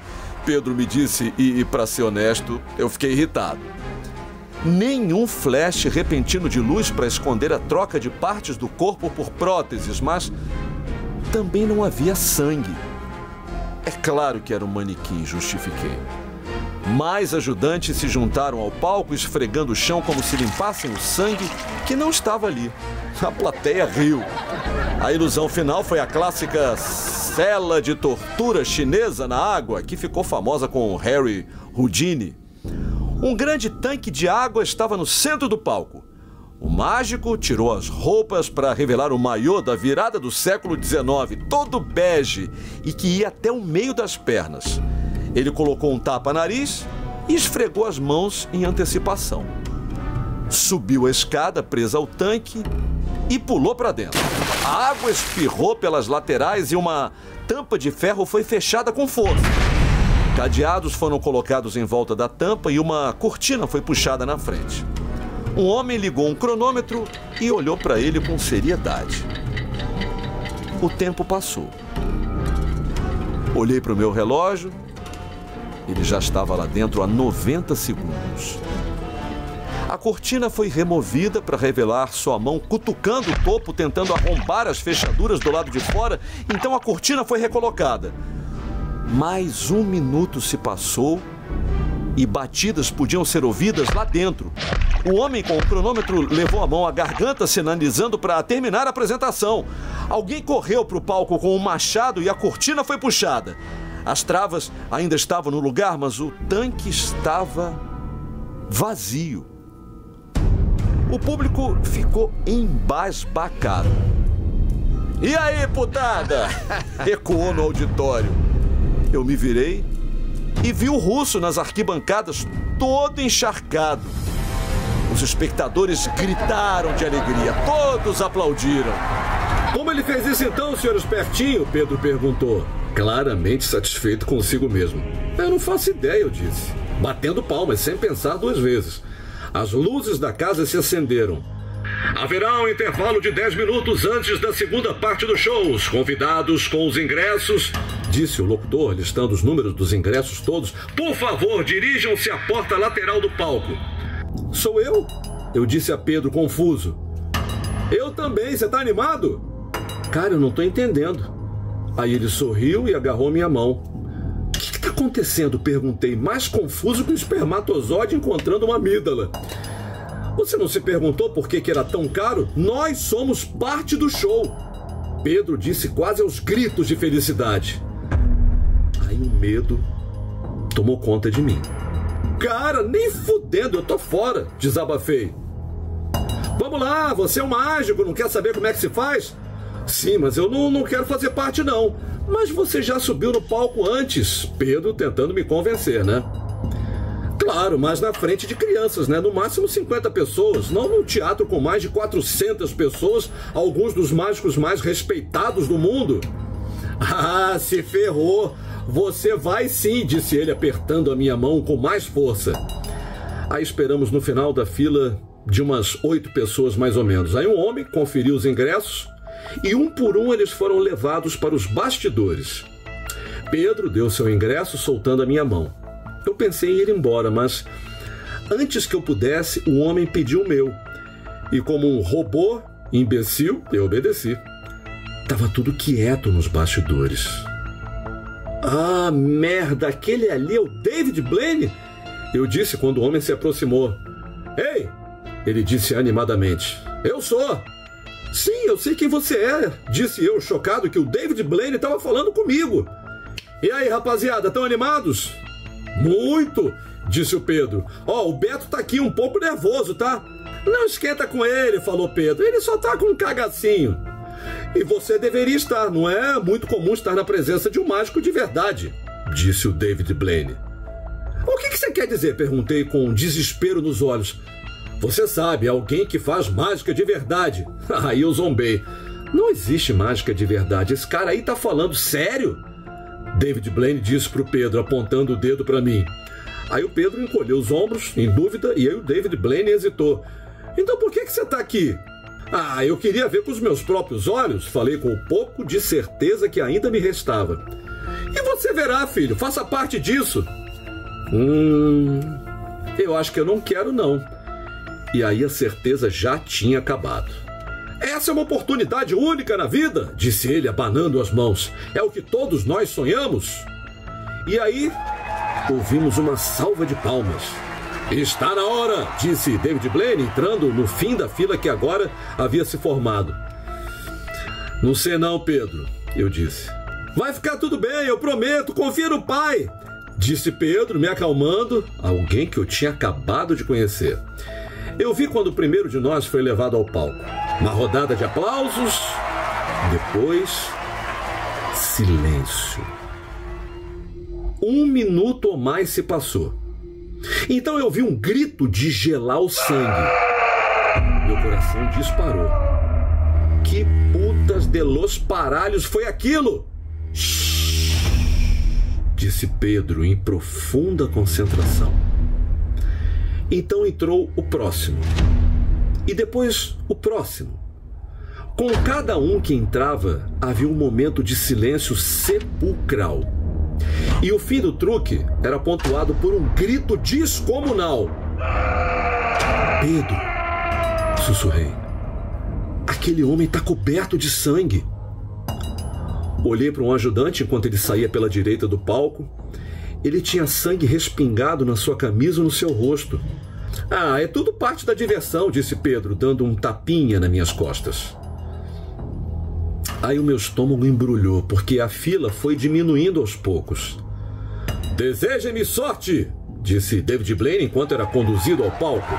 Speaker 5: Pedro me disse e, para ser honesto, eu fiquei irritado. Nenhum flash repentino de luz para esconder a troca de partes do corpo por próteses, mas também não havia sangue. É claro que era um manequim, justifiquei. Mais ajudantes se juntaram ao palco, esfregando o chão como se limpassem o sangue que não estava ali. A plateia riu. A ilusão final foi a clássica cela de tortura chinesa na água, que ficou famosa com Harry Houdini. Um grande tanque de água estava no centro do palco. O mágico tirou as roupas para revelar o maiô da virada do século XIX, todo bege e que ia até o meio das pernas. Ele colocou um tapa-nariz e esfregou as mãos em antecipação. Subiu a escada presa ao tanque e pulou para dentro. A água espirrou pelas laterais e uma tampa de ferro foi fechada com força. Cadeados foram colocados em volta da tampa e uma cortina foi puxada na frente. Um homem ligou um cronômetro e olhou para ele com seriedade. O tempo passou. Olhei para o meu relógio. Ele já estava lá dentro há 90 segundos. A cortina foi removida para revelar sua mão cutucando o topo, tentando arrombar as fechaduras do lado de fora. Então a cortina foi recolocada. Mais 1 minuto se passou e batidas podiam ser ouvidas lá dentro. O homem com o cronômetro levou a mão à garganta, sinalizando para terminar a apresentação. Alguém correu para o palco com um machado e a cortina foi puxada. As travas ainda estavam no lugar, mas o tanque estava vazio. O público ficou embasbacado. E aí, putada? Ecoou no auditório. Eu me virei e vi o russo nas arquibancadas todo encharcado. Os espectadores gritaram de alegria, todos aplaudiram.
Speaker 6: Como ele fez isso então, senhor Espertinho? Pedro perguntou, claramente satisfeito consigo mesmo. Eu não faço ideia, eu disse, batendo palmas sem pensar 2 vezes. As luzes da casa se acenderam. Haverá um intervalo de 10 minutos antes da segunda parte do show. Os convidados com os ingressos, disse o locutor, listando os números dos ingressos todos, por favor, dirijam-se à porta lateral do palco. Sou eu? Eu disse a Pedro, confuso. Eu também, você tá animado? Cara, eu não tô entendendo. Aí ele sorriu e agarrou minha mão. O que tá acontecendo? Perguntei, mais confuso que um espermatozoide encontrando uma amígdala. Você não se perguntou por que era tão caro? Nós somos parte do show. Pedro disse quase aos gritos de felicidade. Aí o medo tomou conta de mim. Cara, nem fudendo, eu tô fora, desabafei. Vamos lá, você é um mágico, não quer saber como é que se faz? Sim, mas eu não quero fazer parte não. Mas você já subiu no palco antes, Pedro tentando me convencer, né? Claro, mas na frente de crianças, né? No máximo 50 pessoas, não num teatro com mais de 400 pessoas, alguns dos mágicos mais respeitados do mundo. Ah, se ferrou. Você vai sim, disse ele apertando a minha mão com mais força. Aí esperamos no final da fila de umas 8 pessoas mais ou menos. Aí um homem conferiu os ingressos e um por um eles foram levados para os bastidores. Pedro deu seu ingresso soltando a minha mão. Eu pensei em ir embora, mas antes que eu pudesse, o homem pediu o meu. E como um robô imbecil, eu obedeci. Tava tudo quieto nos bastidores. Ah, merda, aquele ali é o David Blaine? Eu disse quando o homem se aproximou. Ei, ele disse animadamente. Eu sou. Sim, eu sei quem você é, disse eu, chocado que o David Blaine estava falando comigo. E aí, rapaziada, tão animados? Muito, disse o Pedro. Ó, o Beto tá aqui um pouco nervoso, tá? Não esquenta com ele, falou Pedro. Ele só tá com um cagacinho. E você deveria estar, não é muito comum estar na presença de um mágico de verdade, disse o David Blaine. O que você quer dizer? Perguntei com desespero nos olhos. Você sabe, alguém que faz mágica de verdade. Aí eu zombei. Não existe mágica de verdade. Esse cara aí tá falando sério? David Blaine disse pro Pedro, apontando o dedo para mim. Aí o Pedro encolheu os ombros, em dúvida, e aí o David Blaine hesitou. Então por que você tá aqui? Ah, eu queria ver com os meus próprios olhos, falei com um pouco de certeza que ainda me restava. E você verá, filho, faça parte disso. Eu acho que eu não quero, não. E aí a certeza já tinha acabado. Essa é uma oportunidade única na vida, disse ele, abanando as mãos. É o que todos nós sonhamos. E aí, ouvimos uma salva de palmas. Está na hora, disse David Blaine, entrando no fim da fila que agora havia se formado. Não sei não, Pedro, eu disse. Vai ficar tudo bem, eu prometo, confia no pai, disse Pedro, me acalmando, alguém que eu tinha acabado de conhecer. Eu vi quando o primeiro de nós foi levado ao palco. Uma rodada de aplausos, depois silêncio. 1 minuto ou mais se passou. Então eu vi um grito de gelar o sangue. Meu coração disparou. Que putas de los paralhos foi aquilo? Shhh, disse Pedro em profunda concentração. Então entrou o próximo. E depois o próximo. Com cada um que entrava, havia um momento de silêncio sepulcral. E o fim do truque era pontuado por um grito descomunal. Pedro, sussurrei. Aquele homem está coberto de sangue. Olhei para um ajudante enquanto ele saía pela direita do palco. Ele tinha sangue respingado na sua camisa e no seu rosto. Ah, é tudo parte da diversão, disse Pedro, dando um tapinha nas minhas costas. Aí o meu estômago embrulhou, porque a fila foi diminuindo aos poucos. Desejem-me sorte, disse David Blaine enquanto era conduzido ao palco.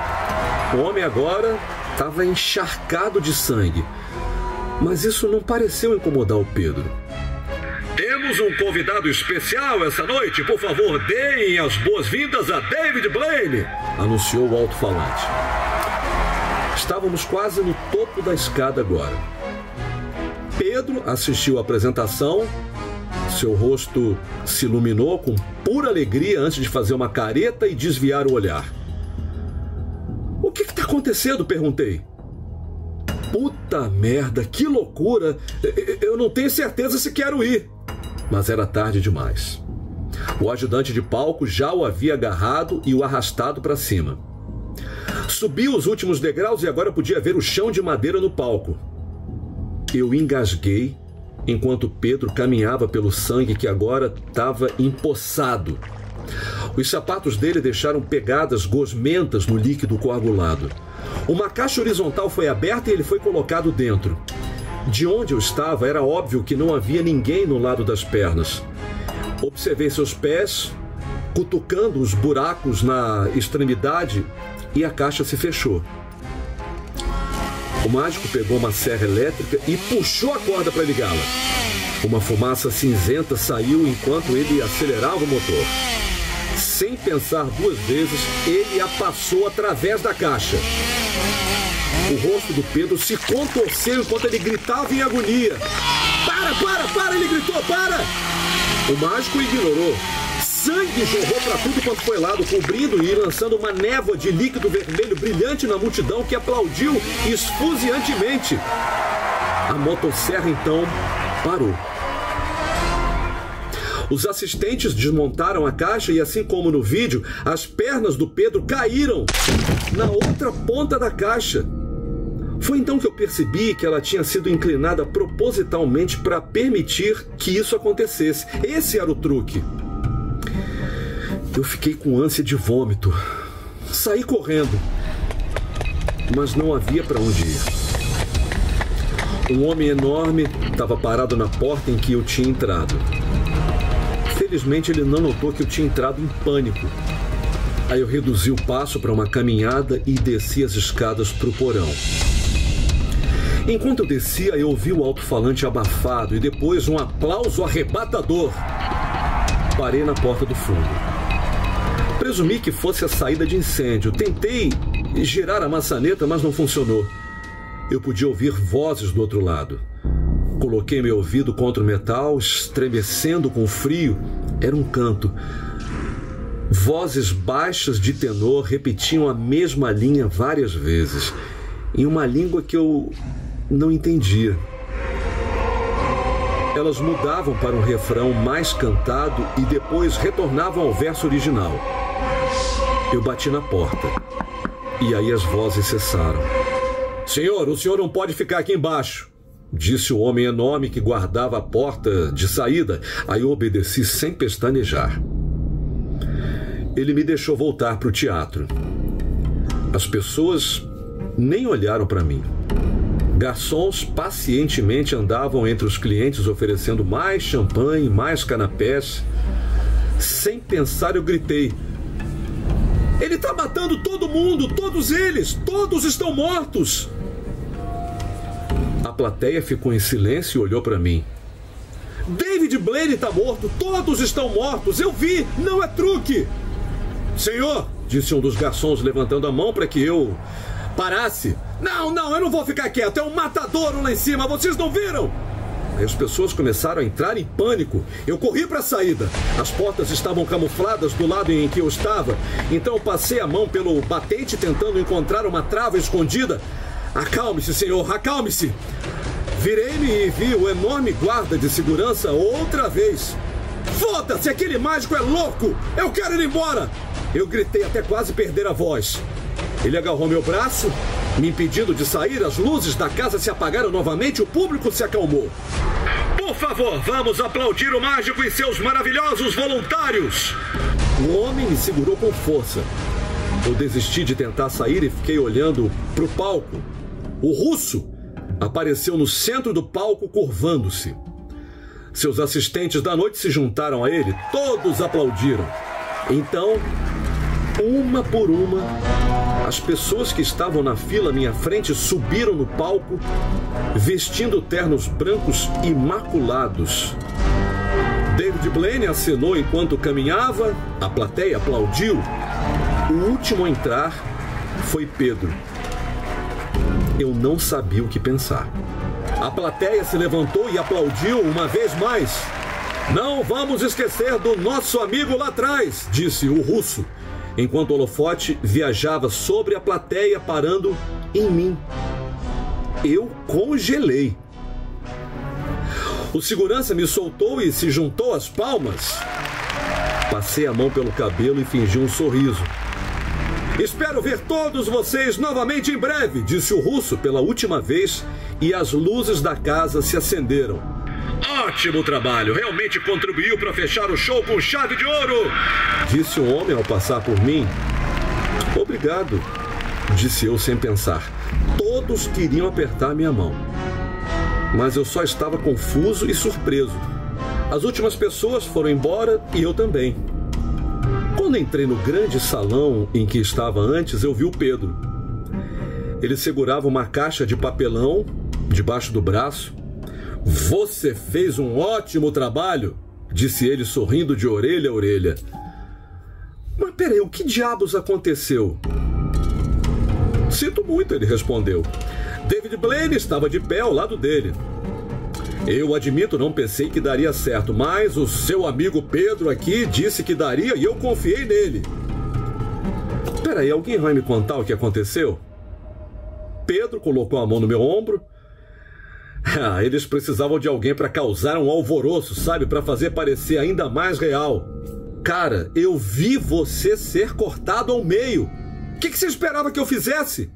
Speaker 6: O homem agora estava encharcado de sangue, mas isso não pareceu incomodar o Pedro. Temos um convidado especial essa noite. Por favor, deem as boas-vindas a David Blaine, anunciou o alto-falante. Estávamos quase no topo da escada agora. Pedro assistiu à apresentação. Seu rosto se iluminou com pura alegria antes de fazer uma careta e desviar o olhar. O que está acontecendo? Perguntei. Puta merda, que loucura! Eu não tenho certeza se quero ir. Mas era tarde demais. O ajudante de palco já o havia agarrado e o arrastado para cima. Subi os últimos degraus e agora podia ver o chão de madeira no palco. Eu engasguei enquanto Pedro caminhava pelo sangue que agora estava empoçado. Os sapatos dele deixaram pegadas gosmentas no líquido coagulado. Uma caixa horizontal foi aberta e ele foi colocado dentro. De onde eu estava, era óbvio que não havia ninguém no lado das pernas. Observei seus pés, cutucando os buracos na extremidade, e a caixa se fechou. O mágico pegou uma serra elétrica e puxou a corda para ligá-la. Uma fumaça cinzenta saiu enquanto ele acelerava o motor. Sem pensar duas vezes, ele a passou através da caixa. O rosto do Pedro se contorceu enquanto ele gritava em agonia. Para! Ele gritou, para! O mágico ignorou. Sangue jorrou para tudo quanto foi lado, cobrindo e lançando uma névoa de líquido vermelho brilhante na multidão que aplaudiu esfuziantemente. A motosserra, então, parou. Os assistentes desmontaram a caixa e, assim como no vídeo, as pernas do Pedro caíram na outra ponta da caixa. Foi então que eu percebi que ela tinha sido inclinada propositalmente para permitir que isso acontecesse. Esse era o truque. Eu fiquei com ânsia de vômito. Saí correndo, mas não havia para onde ir. Um homem enorme estava parado na porta em que eu tinha entrado. Felizmente ele não notou que eu tinha entrado em pânico. Aí eu reduzi o passo para uma caminhada e desci as escadas para o porão. Enquanto eu descia, eu ouvi o alto-falante abafado e depois um aplauso arrebatador. Parei na porta do fundo. Presumi que fosse a saída de incêndio. Tentei girar a maçaneta, mas não funcionou. Eu podia ouvir vozes do outro lado. Coloquei meu ouvido contra o metal, estremecendo com frio. Era um canto. Vozes baixas de tenor repetiam a mesma linha várias vezes, em uma língua que eu não entendia. Elas mudavam para um refrão mais cantado e depois retornavam ao verso original. Eu bati na porta. E aí as vozes cessaram. Senhor, o senhor não pode ficar aqui embaixo, disse o homem enorme que guardava a porta de saída. Aí eu obedeci sem pestanejar. Ele me deixou voltar para o teatro. As pessoas nem olharam para mim. Garçons pacientemente andavam entre os clientes oferecendo mais champanhe, mais canapés. Sem pensar, eu gritei: ele está matando todo mundo, todos eles, todos estão mortos. A plateia ficou em silêncio e olhou para mim. David Blaine está morto, todos estão mortos, eu vi, não é truque. Senhor, disse um dos garçons levantando a mão para que eu parasse. Não, eu não vou ficar quieto, é um matadouro lá em cima, vocês não viram? Aí as pessoas começaram a entrar em pânico. Eu corri para a saída. As portas estavam camufladas do lado em que eu estava. Então eu passei a mão pelo batente tentando encontrar uma trava escondida. Acalme-se, senhor, acalme-se. Virei-me e vi o enorme guarda de segurança outra vez. Foda-se, aquele mágico é louco! Eu quero ir embora! Eu gritei até quase perder a voz. Ele agarrou meu braço, me impedindo de sair. As luzes da casa se apagaram novamente. O público se acalmou. Por favor, vamos aplaudir o mágico e seus maravilhosos voluntários. O homem me segurou com força. Eu desisti de tentar sair e fiquei olhando para o palco. O russo apareceu no centro do palco, curvando-se. Seus assistentes da noite se juntaram a ele. Todos aplaudiram. Então, uma por uma, as pessoas que estavam na fila à minha frente subiram no palco, vestindo ternos brancos imaculados. David Blaine acenou enquanto caminhava, a plateia aplaudiu. O último a entrar foi Pedro. Eu não sabia o que pensar. A plateia se levantou e aplaudiu uma vez mais. Não vamos esquecer do nosso amigo lá atrás, disse o russo, enquanto o holofote viajava sobre a plateia, parando em mim. eu congelei. O segurança me soltou e se juntou às palmas. Passei a mão pelo cabelo e fingi um sorriso. Espero ver todos vocês novamente em breve, disse o russo pela última vez, e as luzes da casa se acenderam. Ótimo trabalho, realmente contribuiu para fechar o show com chave de ouro, disse um homem ao passar por mim. Obrigado, disse eu sem pensar. Todos queriam apertar minha mão, mas eu só estava confuso e surpreso. As últimas pessoas foram embora e eu também. Quando entrei no grande salão em que estava antes, eu vi o Pedro. Ele segurava uma caixa de papelão debaixo do braço. Você fez um ótimo trabalho, disse ele sorrindo de orelha a orelha. Mas peraí, o que diabos aconteceu? Sinto muito, ele respondeu. David Blaine estava de pé ao lado dele. Eu admito, não pensei que daria certo, mas o seu amigo Pedro aqui disse que daria e eu confiei nele. Peraí, alguém vai me contar o que aconteceu? Pedro colocou a mão no meu ombro. Eles precisavam de alguém para causar um alvoroço, sabe? Para fazer parecer ainda mais real. Cara, eu vi você ser cortado ao meio. O que você esperava que eu fizesse?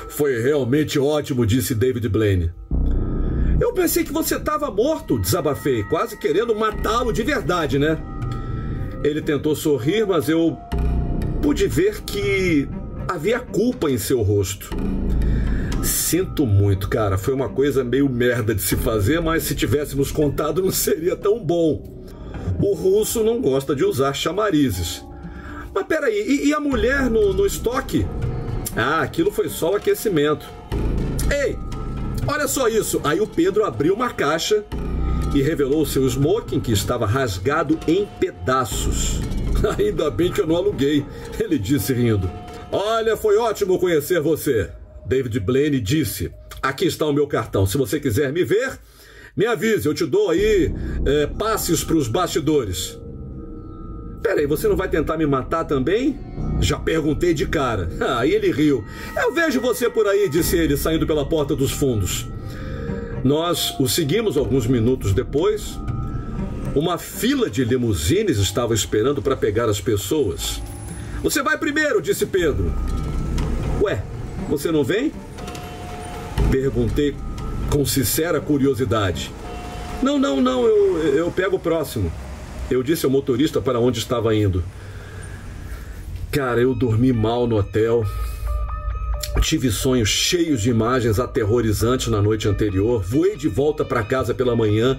Speaker 6: Foi realmente ótimo, disse David Blaine. Eu pensei que você estava morto, desabafei, quase querendo matá-lo de verdade, né? Ele tentou sorrir, mas eu pude ver que havia culpa em seu rosto. Sinto muito, cara, foi uma coisa meio merda de se fazer, mas se tivéssemos contado não seria tão bom. O russo não gosta de usar chamarizes. Mas peraí, e a mulher no estoque? Aquilo foi só o aquecimento. Ei, olha só isso. Aí o Pedro abriu uma caixa e revelou seu smoking, que estava rasgado em pedaços. Ainda bem que eu não aluguei, ele disse rindo. Olha, foi ótimo conhecer você, David Blaine disse. Aqui está o meu cartão. Se você quiser me ver, me avise, eu te dou aí passes para os bastidores. Peraí, você não vai tentar me matar também? Já perguntei de cara. Aí ele riu. Eu vejo você por aí, disse ele, saindo pela porta dos fundos. Nós o seguimos alguns minutos depois. Uma fila de limusines estava esperando para pegar as pessoas. Você vai primeiro, disse Pedro. Ué, você não vem? Perguntei com sincera curiosidade. Não, eu pego o próximo. Eu disse ao motorista para onde estava indo. Cara, eu dormi mal no hotel. Tive sonhos cheios de imagens aterrorizantes na noite anterior. Voei de volta para casa pela manhã.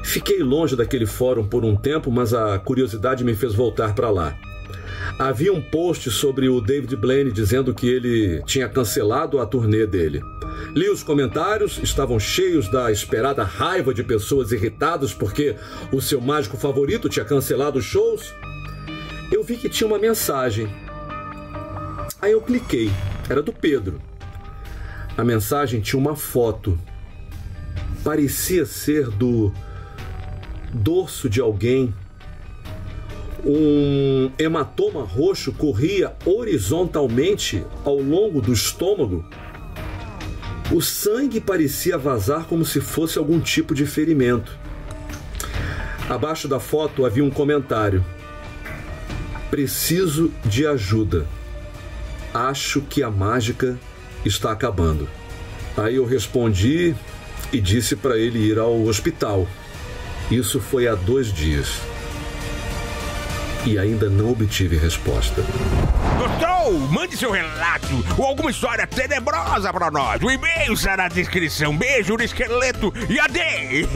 Speaker 6: Fiquei longe daquele fórum por um tempo, mas a curiosidade me fez voltar para lá. Havia um post sobre o David Blaine dizendo que ele tinha cancelado a turnê dele. Li os comentários, estavam cheios da esperada raiva de pessoas irritadas porque o seu mágico favorito tinha cancelado os shows. Eu vi que tinha uma mensagem. Aí eu cliquei, era do Pedro. A mensagem tinha uma foto. Parecia ser do dorso de alguém. Um hematoma roxo corria horizontalmente ao longo do estômago. O sangue parecia vazar como se fosse algum tipo de ferimento. Abaixo da foto havia um comentário. Preciso de ajuda. Acho que a mágica está acabando. Aí eu respondi e disse para ele ir ao hospital. Isso foi há 2 dias. E ainda não obtive resposta.
Speaker 1: Gostou? Mande seu relato ou alguma história tenebrosa pra nós. O e-mail está na descrição. Beijo no esqueleto e adeus!